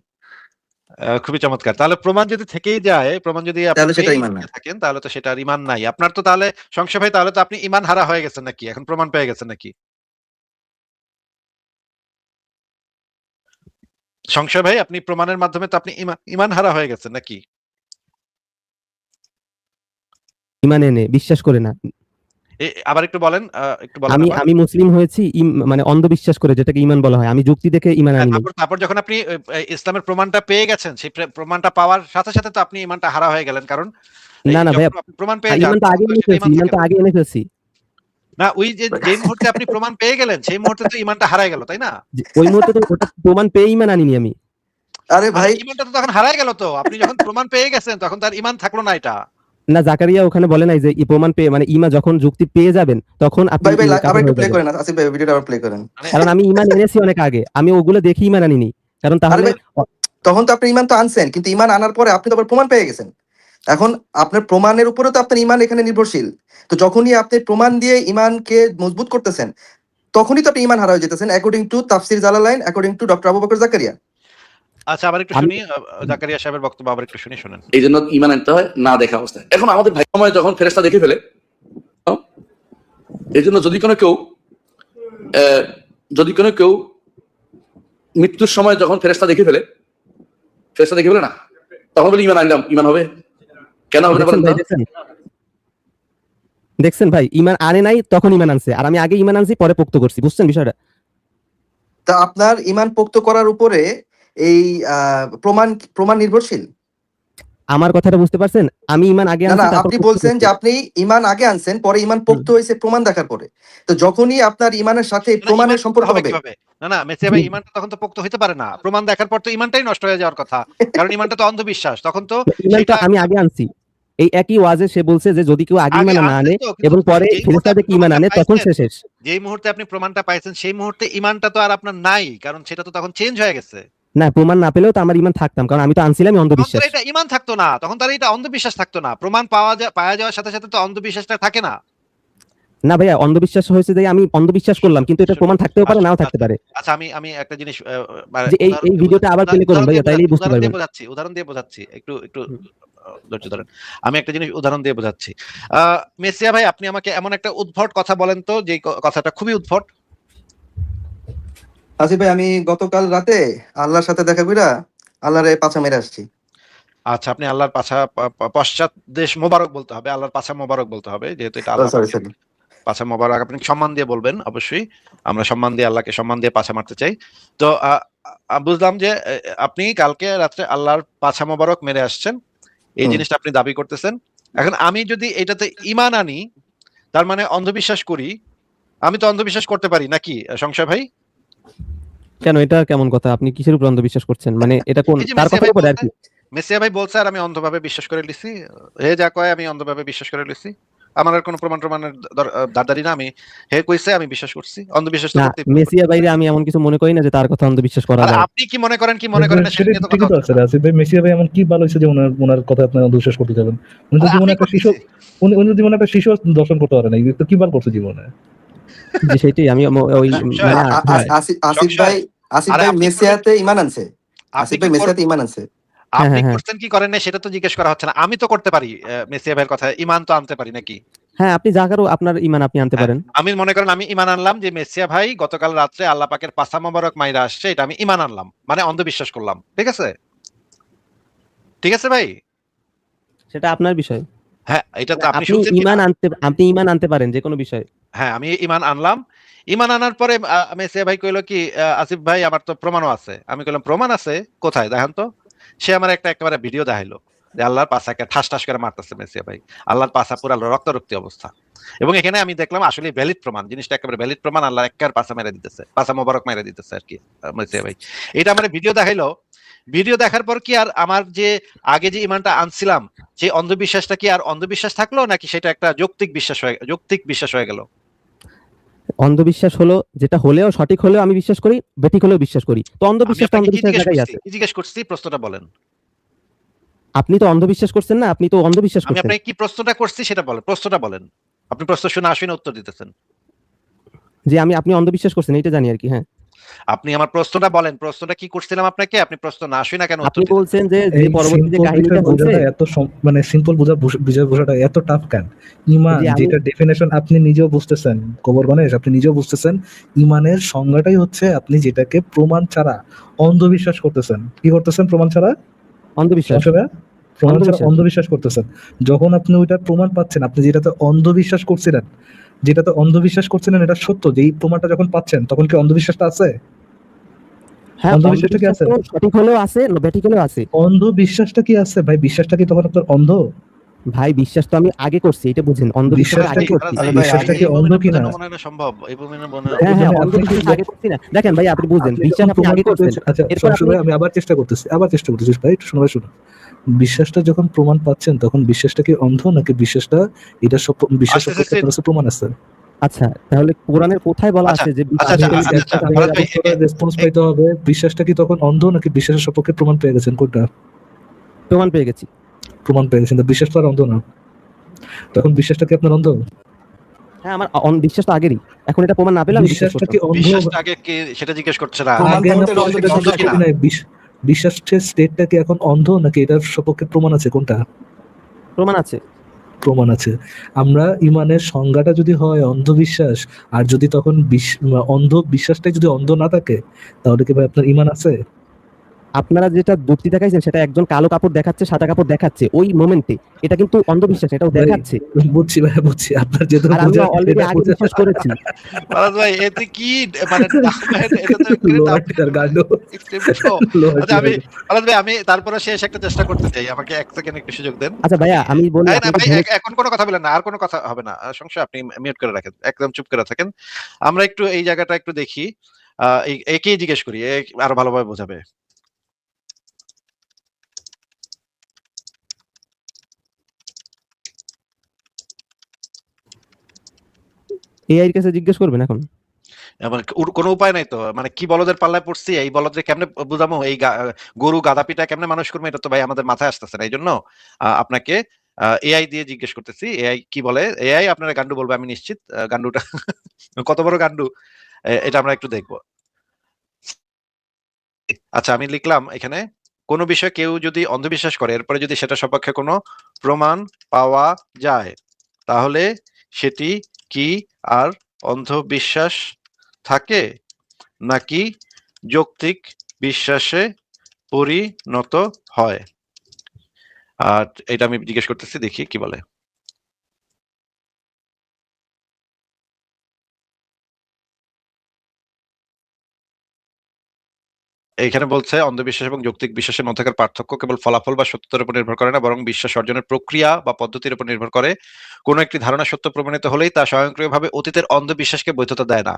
খুবই চমৎকার। তাহলে প্রমাণ যদি থেকেই যায়, প্রমাণ যদি আপনি থাকেন, তাহলে তো সেটা আর ঈমান নাই আপনার। তো তাহলে সংশয় ভাই, তাহলে তো আপনি ঈমান হারা হয়ে গেছেন নাকি, এখন প্রমাণ পেয়ে গেছেন নাকি? সংশয় ভাই, আপনি প্রমাণের মাধ্যমে তো আপনি ঈমান হারা হয়ে গেছেন নাকি? ঈমান এনে বিশ্বাস করে না। আবার একটু বলেন, একটু বলেন। আমি মুসলিম হয়েছি মানে অন্ধবিশ্বাস করে, যেটাকে ঈমান বলা হয়, আমি যুক্তি দেখে ঈমান আনি। তারপর যখন আপনি ইসলামের প্রমাণটা পেয়ে গেছেন, সেই প্রমাণটা পাওয়ার সাথে সাথে তো আপনি ঈমানটা হারা হয়ে গেলেন, কারণ না না ভাই, প্রমাণ পেয়ে যান, ঈমানটা আগে এনে ফেলছি। না, ওই যে যেই মুহূর্তে আপনি প্রমাণ পেয়ে গেলেন সেই মুহূর্তে তো ঈমানটা হারায় গেল, তাই না? ওই মুহূর্তে তো ওটা প্রমাণ পেয়ে ঈমান আনিনি আমি। আরে ভাই, ঈমানটা তো তখন হারায় গেল। তো আপনি যখন প্রমাণ পেয়ে গেছেন তখন তার ঈমান থাকলো না। এটা না, জাকারিয়া ওখানে বলে নাই যে এই প্রমাণ পেয়ে, মানে ঈমান যখন যুক্তি পেয়ে যাবেন তখন আপনি আবার একটু প্লে করেন আসিফ ভাই, ভিডিওটা আবার প্লে করেন। কারণ আমি ঈমান এনেছি অনেক আগে, আমি ওগুলো দেখে ঈমান আনিনি। কারণ তাহলে তখন তো আপনি ঈমান তো আনছেন, কিন্তু ঈমান আনার পরে আপনি তো আবার প্রমাণ পেয়ে গেছেন। এখন আপনার প্রমাণের উপরে তো আপনার ঈমান এখানে নির্ভরশীল। তো যখনই আপনি প্রমাণ দিয়ে ঈমানকে মজবুত করতেছেন তখনই তো আপনি ঈমান হারা হয়ে যেতেছেন, according to Tafsir Jalalain, according to doctor Abu Bakr Zakaria. আচ্ছা, আবার একটু শুনি জাকারিয়া সাহেবের বক্তব্য, আবার একটু শুনেন। এই জন্য ঈমান আনতে হয় না দেখা অবস্থায়। এখন আমাদের ভাই সময় যখন ফেরেশতা দেখে ফেলে, এই জন্য যদি কোনো কেউ মৃত্যুর সময় যখন ফেরেশতা দেখে ফেলে না, তখন বলে ঈমান আনলাম, ঈমান হবে কেন হবে না? দেখছেন ভাই, ঈমান আনে নাই তখন ঈমান আনছে, আর আমি আগে ঈমান আনছি পরে পোক্ত করছি, বুঝছেন বিষয়টা? তা আপনার ঈমান পোক্ত করার উপরে এই প্রমাণ নির্ভরশীল। আমার কথাটা বুঝতে পারছেন? আমি ঈমান আগে আনছি, না, আপনি বলছেন যে আপনি ঈমান আগে আনছেন, পরে ঈমান পোক্ত হয়েছে প্রমাণ দেখার পরে। তো যখনই আপনার ঈমানের সাথে প্রমাণের সম্পর্ক হবে, না মেসিয়া ভাই, ঈমানটা তখন তো পোক্ত হতে পারে না। প্রমাণ দেখার পর তো ঈমানটাই নষ্ট হয়ে যাওয়ার কথা, কারণ ঈমানটা তো অন্ধবিশ্বাস। তখন তো ঈমানটা আমি আগে আনছি। এই একই ওয়াজে সে বলছে যে যদি কেউ আগে ঈমান না আনে এবং পরে ফেরেশতা দেখে ঈমান আনে তখন সে শেষ। যেই মুহূর্তে আপনি প্রমাণটা পাইছেন সেই মুহূর্তে ঈমানটা তো আর আপনার নাই, কারণ সেটা তো তখন চেঞ্জ হয়ে গেছে। না, প্রমাণ না পেলেও তো আমার ঈমান থাকতাম, কারণ আমি তো আনছিলাম অন্ধবিশ্বাস। এটা ঈমান থাকতো না, তখন তার এটা অন্ধবিশ্বাস থাকতো না। প্রমাণ পাওয়া যাওয়ার সাথে সাথে তো অন্ধবিশ্বাসটা থাকে না। না ভাইয়া, অন্ধবিশ্বাস হয়েছে যে আমি অন্ধবিশ্বাস করলাম, কিন্তু এটা প্রমাণ থাকতেও পারে, নাও থাকতে পারে। আচ্ছা, আমি একটা জিনিস, এই ভিডিওটা আবার প্লে করুন ভাইয়া, তাইলেই বুঝতে পারবেন। উদাহরণ দিয়ে বোঝাচ্ছি, একটু ধৈর্য ধরেন। আমি একটা জিনিস উদাহরণ দিয়ে বোঝাচ্ছি। মেসিয়া ভাই, আপনি আমাকে এমন একটা উদ্ভট কথা বলেন তো, যে কথাটা খুবই উদ্ভট। আসিফ ভাই, আমি গতকাল রাতে আল্লাহর সাথে দেখা কইরা আল্লাহরে পাছা মেরে আসছি। আচ্ছা, আপনি আল্লাহর পশ্চাৎ দেশ মোবারক বলতে হবে, আল্লাহর পাছা মোবারক বলতে হবে, যেহেতু এটা আল্লাহ পাছা মোবারক। আপনি সম্মান দিয়ে বলবেন, অবশ্যই আমরা সম্মান দিয়ে, আল্লাহকে সম্মান দিয়ে পাছা মারতে চাই। তো বুঝলাম যে আপনি কালকে রাত্রে আল্লাহর পাছা মোবারক মেরে আসছেন, এই জিনিসটা আপনি দাবি করতেছেন। এখন আমি যদি এটাতে ঈমান আনি, তার মানে অন্ধবিশ্বাস করি, আমি তো অন্ধবিশ্বাস করতে পারি নাকি সংশয় ভাই? কেন এটা কেমন কথা? আপনি কিসের উপর অন্ধবিশ্বাস করছেন? মানে এটা কোন এই যে তার মেসিয়া কথার ভাই উপরে আর বলছে, কি? মেসিয়া ভাই বলছে আর আমি অন্ধভাবে বিশ্বাস করে লিছি। হে যা কয় আমি অন্ধভাবে বিশ্বাস করে লিছি। আমার আর কোনো প্রমাণের দাঁড়াদারি না। আমি হে কইছে আমি বিশ্বাস করছি। অন্ধবিশ্বাস তো না, করতেই পারি। মেসিয়া বাইরে আমি এমন কিছু মনে করি না যে তার কথা অন্ধবিশ্বাস করা আর যায়। আপনি কি মনে করেন কি মনে করেন না সেটা সেটা নিয়ে তো ঠিকই কথা তো হচ্ছে আছে না। আসিফ ভাই। মেসিয়া ভাই এমন কি ভালো হয়েছে যে ওনার কথা আপনি অন্ধবিশ্বাস করতে যাবেন? উনি তো আরে জীবনে আমি একটা শিশু, করতেছি। উনি জীবনে একটা শিশু দর্শন করতে পারে না, তো কি বার করছে জীবনে? যে সেটাই আমি ওই সংশয়, মানে হ্যাঁ আসিফ ভাই, সংশয়। আরে আপনি করবেন মেসিয়াতে ইমান আনছে। আপনি আসিফ কি ভাই মেসিয়াতে ইমান আনছে। হ্যাঁ আপনি হ্যাঁ হ্যাঁ করছেন কি করেন না সেটা তো জিজ্ঞেস করা হচ্ছে না। আমি তো করতে পারি মেসিয়া ভাইয়ের কথা ঈমান তো আনতে পারি নাকি? হ্যাঁ, আপনি যা কারো আপনার ইমান আপনি আনতে হ্যাঁ, পারেন। আমি মনে করেন আমি ঈমান আনলাম যে মেসিয়া ভাই গতকাল রাত্রে আল্লাহ পাকের পাছা মোবারক মাইরা আসছে, এটা আমি ঈমান আনলাম। মানে অন্ধবিশ্বাস করলাম। ঠিক আছে? ঠিক আছে ভাই? সেটা আপনার বিষয়। হ্যাঁ, এটা তো আপনি আপনি শুনছেন কিনা? আপনি ইমান আনতে পারেন যে কোনো বিষয়ে। হ্যাঁ, আমি ঈমান আনলাম। ঈমান আনার পরে মেসিয়া ভাই কইলো কি আসিফ ভাই আমার তো প্রমাণও আছে। আমি কইলাম প্রমাণ আছে? কোথায় দেখান তো? সে আমার একেবারে ভিডিও দেখাইলো। যে আল্লাহর পাছাকে ঠাস ঠাস করে মারতেছে মেসিয়া ভাই। আল্লাহর পাছা পুরা রক্তারক্তি অবস্থা। এবং এখানে আমি দেখলাম আসলে ভ্যালিড প্রমাণ। জিনিসটা একেবারে ভ্যালিড প্রমাণ, আল্লাহর এক্কার পাছা মেরে দিতেছে। পাছা মোবারক মেরে দিতেছে আরকি মেসিয়া ভাই। এটা আমার ভিডিও দেখাইলো। ভিডিও দেখার পর কি আর আমার যে আগে যে ঈমানটা আনছিলাম সেই অন্ধবিশ্বাসটা কি আর অন্ধবিশ্বাস থাকলো নাকি সেটা একটা যৌক্তিক বিশ্বাস হয়ে গেল? অন্ধবিশ্বাস হলো যেটা হলেও সঠিক হলেও আমি বিশ্বাস করি, বেঠিক হলেও বিশ্বাস করি। তো আমি অন্ধবিশ্বাসটা আপনাকে কি অন্ধবিশ্বাস জিজ্ঞেস জায়গায় করছি? আছে। কি জিজ্ঞেস করছি? প্রশ্নটা বলেন। আপনি তো অন্ধবিশ্বাস করছেন না, আপনি তো অন্ধবিশ্বাস আমি করছেন। আপনাকে কি প্রশ্নটা করছি সেটা বলেন। প্রশ্নটা বলেন। আপনি প্রশ্ন শুনে উত্তর দিতেছেন। যে আপনি অন্ধবিশ্বাস করছেন এইটা জানি আরকি। হ্যাঁ। আপনি আমার প্রশ্নটা বলেন। প্রশ্নটা কি করছিলাম আপনাকে? আপনি প্রশ্ন না শুনে কেন উত্তর আপনি দিতেছেন? বলছেন যে এই পরবর্তী যে সিম্পল কাহিনীটা বিষয় হইছে বোঝাটা এত মানে সিম্পল বিষয় বোঝাটা এত টাফ কেন? ইমান যে আমি যেটা ডেফিনেশন আপনি নিজেও বুঝতেছেন, কবর গণেশ আপনি নিজেও বুঝতেছেন, ইমানের সংজ্ঞাটাই হচ্ছে আপনি যেটাকে প্রমাণ ছাড়া অন্ধবিশ্বাস করতেছেন। কি করতেছেন প্রমাণ ছাড়া? অন্ধবিশ্বাস। প্রমাণ ছাড়া অন্ধবিশ্বাস করতেছেন। যখন আপনি ওইটার প্রমাণ পাচ্ছেন, আপনি যেটাতে অন্ধবিশ্বাস করছিলেন এটা সত্য, যে এই প্রমাণটা যখন পাচ্ছেন তখন কি অন্ধবিশ্বাসটা আছে? হ্যাঁ, অন্ধবিশ্বাসটা কি আছে? সঠিক হলেও আছে, বেঠিক হলেও আছে। অন্ধবিশ্বাসটা কি আছে ভাই? বিশ্বাসটা কি তখন আপনার অন্ধ? ভাই বিশ্বাস তো আমি আগে করছি, এটা বুঝেন। অন্ধবিশ্বাস বিশ্বাসটা আগে কি করছি। বিশ্বাসটা কি অন্ধ কিনা? মনে হয় না সম্ভব। এই মনে হ্যাঁ হ্যাঁ, মানে আপনি কি অন্ধবিশ্বাস আগে করছি না। দেখেন ভাই আপনি বুঝেন, আপনি বিশ্বাস যখন আপনি প্রমাণ আগে করছেন। করতেছেন, আচ্ছা এরপর সংশয় ভাই আমি আবার চেষ্টা করতেছি ভাই, একটু শুনুন। বিশ্বাসটা যখন প্রমাণ পাচ্ছেন তখন বিশ্বাসটা কি অন্ধ, নাকি বিশ্বাসটা এটা সব বিশ্বাসের পক্ষে আপনার কাছে প্রমাণ আছে? আচ্ছা, তাহলে কোরআনের কোথায় বলা আছে যে রেসপন্স পাইতে হবে, বিশ্বাসটা কি তখন অন্ধ নাকি বিশ্বাসের সপক্ষে প্রমাণ পেয়ে গেছেন? কোনটা প্রমাণ পেয়ে গেছি? প্রমাণ পেয়ে গেছেন? তো বিশ্বাস তো আর অন্ধ না, তখন বিশ্বাসটা কি আপনার অন্ধ? হ্যাঁ, আমার বিশ্বাস তো আগেরই। এখন এটা প্রমাণ না পেলে আমি বিশ্বাস বিশ্বাসটা করতাম। কি অন্ধ? বিশ্বাসটা আগে কি সেটা জিজ্ঞেস করছে না। আগে না সেটা অন্ধ জিজ্ঞেস কিনা? করি নাই। বিশ্বাসের স্টেটটা কি এখন অন্ধ নাকি এটার সপক্ষে প্রমাণ আছে? কোনটা প্রমাণ আছে? প্রমাণ আছে। আমরা ইমানের সংজ্ঞাটা যদি হয় অন্ধবিশ্বাস, আর যদি তখন অন্ধ বিশ্বাসটাই যদি অন্ধ না থাকে, তাহলে কি ভাই আপনার ইমান আছে? আপনারা যেটা যুক্তি দেখাইছেন সেটা একজন কালো কাপড় দেখাচ্ছে, সাদা কাপড় দেখাচ্ছে ওই মোমেন্টে, এটা কিন্তু অন্ধবিশ্বাস, এটাও দেখাচ্ছে। বুঝছি ভাই, বুঝছি আপনার যেহেতু আর আমরা অলরেডি আগে বিশ্বাস করেছি। ফারাজ ভাই এতে কি মানে এটা তো লোহাটিটার গান্ড। আচ্ছা ফারাজ ভাই আমি তারপরে শেষ একটা চেষ্টা করতে চাই। আমাকে 1 সেকেন্ড একটু সুযোগ দেন। আচ্ছা ভাইয়া আমি বলি না ভাই এখন কোনো কথা বলেন না। আর কোনো কথা হবে না। সংশয় আপনি মিউট করে রাখেন। একদম চুপ করে থাকেন। আমরা একটু এই জায়গাটা একটু দেখি। একেই জিজ্ঞেস করি। আরো ভালোভাবে বোঝাবে। এআই এর কাছে জিজ্ঞেস করবেন এখন? মানে কোনো উপায় নাই তো। মানে কি বলদের পাল্লায় পড়ছি, এই বলদরে কেমনে বুঝামু, এই গরু গাধা পিটা কেমনে মানুষ করবো, এটা তো ভাই আমাদের মাথায় আসতেছে না। এইজন্য আপনাকে এআই দিয়ে জিজ্ঞেস করতেছি। এআই কি বলে? এআই আপনারা গান্ডু বলবে আমি নিশ্চিত। গান্ডুটা কত বড় গান্ডু এটা আমরা একটু দেখবো। আচ্ছা আমি লিখলাম এখানে, কোন বিষয়ে কেউ যদি অন্ধবিশ্বাস করে এরপরে যদি সেটা সপক্ষে কোনো প্রমাণ পাওয়া যায় তাহলে সেটি কি আর অন্ধবিশ্বাস থাকে নাকি যৌক্তিক বিশ্বাসে পরিণত হয়? আর এটা আমি জিজ্ঞেস করতেছি, দেখি কি বলে। এইখানে বলছে অন্ধবিশ্বাস এবং যৌক্তিক বিশ্বাসের মধ্যকার পার্থক্য কেবল ফলাফল বা সত্যতার উপর নির্ভর করে না, বরং বিশ্বাস অর্জনের প্রক্রিয়া বা পদ্ধতির উপর নির্ভর করে। কোনো একটি ধারণা সত্য প্রমাণিত হলেই তা স্বয়ংক্রিয়ভাবে অতীতের অন্ধবিশ্বাসকে বৈধতা দেয় না।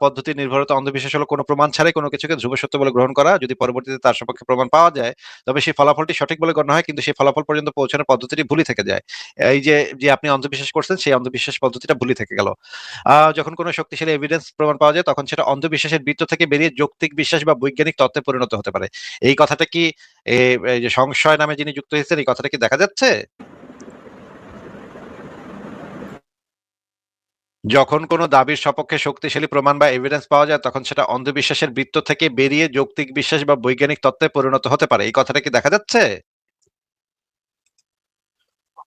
পদ্ধতির নির্ভরতা অন্ধবিশ্বাস হলো কোনো প্রমাণ ছাড়াই কোনো কিছুকে ধ্রুব সত্য বলে গ্রহণ করা। যদি পরবর্তীতে তার সপক্ষে প্রমাণ পাওয়া যায় তবে সেই ফলাফলটি সঠিক বলে গণ্য হয়, কিন্তু সেই ফলাফল পর্যন্ত পৌঁছানোর পদ্ধতিটি ভুলই থেকে যায়। এই যে যে আপনি অন্ধবিশ্বাস করছেন সেই অন্ধবিশ্বাস পদ্ধতিটা ভুলই থেকে গেল। যখন কোনো শক্তিশালী এভিডেন্স প্রমাণ পাওয়া যায় তখন সেটা অন্ধবিশ্বাসের বৃত্ত থেকে বেরিয়ে যৌক্তিক বিশ্বাস বা বৈজ্ঞানিক তত্ত্বে পরিণত হতে পারে। এই কথাটা কি এই যে সংশয় নামে যিনি যুক্ত হয়েছেন এই কথাটা কি দেখা যাচ্ছে? যখন কোনো দাবির সপক্ষে শক্তিশালী প্রমাণ বা এভিডেন্স পাওয়া যায় তখন সেটা অন্ধবিশ্বাসের বৃত্ত থেকে বেরিয়ে যৌক্তিক বিশ্বাস বা বৈজ্ঞানিক তত্ত্বে পরিণত হতে পারে। এই কথাটা কি দেখা যাচ্ছে?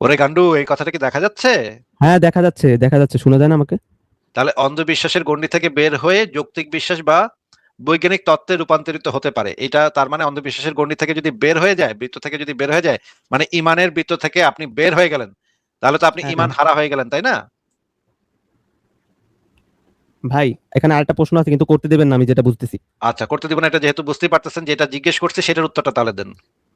ওরে গান্ডু, এই কথাটা কি দেখা যাচ্ছে? হ্যাঁ দেখা যাচ্ছে, শোনা যায় না আমাকে? তাহলে অন্ধবিশ্বাসের গণ্ডি থেকে বের হয়ে যৌক্তিক বিশ্বাস বা বৈজ্ঞানিক তত্ত্বে রূপান্তরিত হতে পারে। এটা তার মানে অন্ধবিশ্বাসের গণ্ডি থেকে যদি বের হয়ে যায়, বৃত্ত থেকে যদি বের হয়ে যায়, মানে ইমানের বৃত্ত থেকে আপনি বের হয়ে গেলেন, তাহলে তো আপনি ইমান হারা হয়ে গেলেন, তাই না? ভাই এখানে আরেকটা প্রশ্ন আছে কিন্তু করতে দেবেন না, আমি যেটা বুঝতেছি। আচ্ছা, করতে দিব না, এটা যেহেতু বুঝতেই পারতেছেন যেটা জিজ্ঞেস করছে সেটার উত্তরটা তাহলে দেন।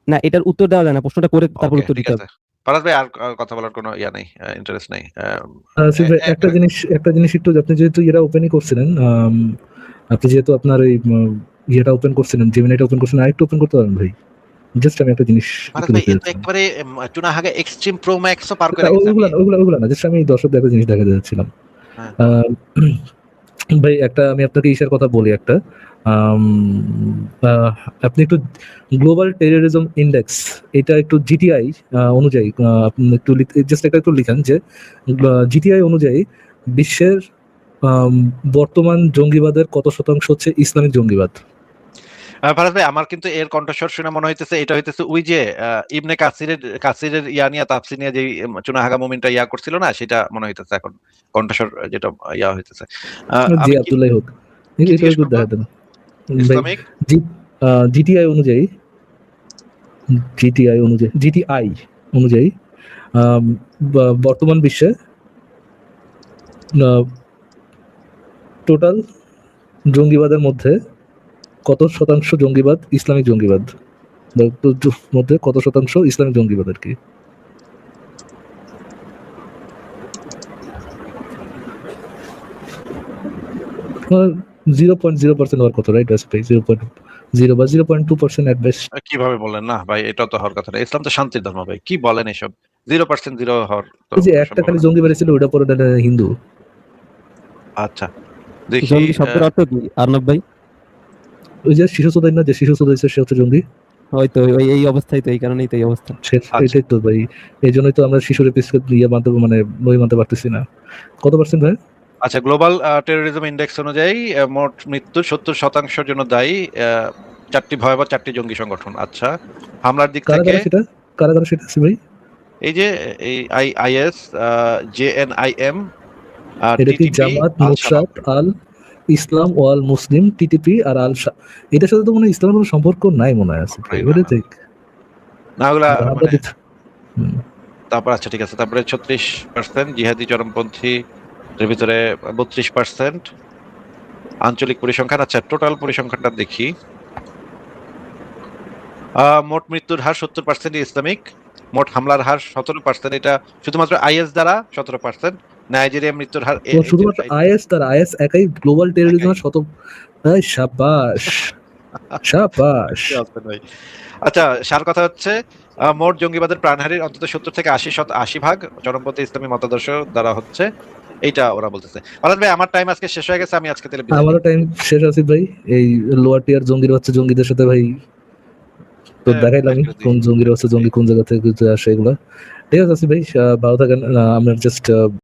না এটার উত্তর দেওয়া যায় না, প্রশ্নটা করে তারপর ওকে, উত্তর ঠিক দিতে আছে। হবে। ফারাজ ভাই আর কথা বলার কোনো নেই, ইন্টারেস্ট নেই। আসিফ ভাই, একটা জিনিস একটু, আপনি যেহেতু এরা ওপেনই করছিলেন, আপনি যেহেতু আপনার ওই ইয়েটা ওপেন করছিলেন, জেমিনাইটা ওপেন করছিলেন, আরেকটু ওপেন করতে পারেন ভাই। জাস্ট আমি একটা জিনিস ফারাজ একটু ভাই দেখতে এ তো যাচ্ছিলাম। একেবারে ওগুলা পার করে গেছে। ওগুলা না, জাস্ট আমি দর্শকদের একটা জিনিস দেখাতে যাচ্ছিলাম। হ্যাঁ। ভাই আমি আপনাকে ইসের কথা বলি একটা। আপনি একটু গ্লোবাল টেররিজম ইন্ডেক্স, এটা একটু জিটিআই অনুযায়ী আপনি একটু জাস্ট একটু লিখেন যে জিটিআই অনুযায়ী বিশ্বের বর্তমান জঙ্গিবাদের কত শতাংশ হচ্ছে ইসলামিক জঙ্গিবাদ। ফারাজ ভাই আমার কিন্তু এর কণ্ঠস্বর শুনে মনে হইতেছে এটা হইতেছে ওই যে ইবনে কাসিরের ইয়া নিয়ে তাফসীর নিয়ে যে চুনাহাগা মুমিনটা ইয়া করছিল না, সেটা মনে হইতেছে এখন কণ্ঠস্বর যেটা ইয়া হইতেছে। জি আব্দুল্লাহ হোক, এটা একটু দেখাতেন ইসলামিক জিটিআই অনুযায়ী বর্তমান বিশ্বে টোটাল জঙ্গিবাদের মধ্যে কত শতাংশ জঙ্গিবাদ ইসলামিক জঙ্গিবাদ, মধ্যে কত শতাংশ ইসলামিক জঙ্গিবাদ আর কি। হওয়ার কথা, রাইট? 0.0 বা 0.2% এট বেস্ট। কিভাবে বলেন? না ভাই, এটা তো হওয়ার কথা না। ইসলাম তো শান্তির ধর্ম ভাই, কি বলেন এসব? 0% হওয়ার তো যে একটা খালি জঙ্গি বেরিয়েছিল ওটা পরে হিন্দু। আচ্ছা দেখি জঙ্গি শব্দের অর্থ কি আরনব ভাই? ওই যে শিশু চোদাই না, যে শিশু চোদাইছে সে হচ্ছে জঙ্গি। হয়তো এই অবস্থায় তো এই কারণেই তো এই অবস্থা। এটাই তো ভাই, এই জন্যই তো আমরা শিশুর মানতে নই মানতে পারতেছি না। কত পার্সেন্ট ভাই? আচ্ছা, গ্লোবাল টেরোরিজম ইন্ডেক্স অনুযায়ী মোট মৃত্যুর 70% জন্য দায়ী 4টি ভয়াবহ 4টি জঙ্গি সংগঠন। আচ্ছা, হামলার দিক থেকে কারা সেটা ভাই? এই যে এই আইএস, জেএনআইএম, এটা কি জামাত, নুসরাত আল ইসলাম ওয়াল মুসলিম, টিটিপি আর আল শাহ। এটার সাথে তো মনে হয় ইসলামের কোনো সম্পর্ক নাই মনে হয় আছে ভাই, ওটা ঠিক না ওগুলা তারপর আচ্ছা ঠিক আছে, তারপরে 36% জিহাদি চরমপন্থী, এর ভিতরে 32% আঞ্চলিক পরিসংখ্যান। আচ্ছা, টোটাল পরিসংখ্যানটা দেখি। মোট মৃত্যুর হার 70% ইসলামিক, মোট হামলার হার 17%, এটা শুধুমাত্র আইএস দ্বারা 17%। নাইজেরিয়া মৃত্যুর হার শুধুমাত্র আইএস দ্বারা, আইএস একাই গ্লোবাল টেররিজমের শাবাশ। আচ্ছা, সার কথা হচ্ছে মোট জঙ্গিবাদের প্রাণহানির অন্তত 70 থেকে 80% চরমপন্থী ইসলামী মতাদর্শ দ্বারা হচ্ছে, এইটা ওরা বলতেছে। ফারাজ ভাই আমার টাইম আজকে শেষ হয়ে গেছে, আমি আজকে তাহলে আমারও টাইম শেষ আছে ভাই। এই লোয়ার টিয়ার জঙ্গিদের সাথে ভাই তো দেখাইলাম কোন জঙ্গিরা হচ্ছে জঙ্গি কোন জায়গা থেকে আসে এগুলা। ঠিক আছে ভাই, ভালো থাকেন। আমরা জাস্ট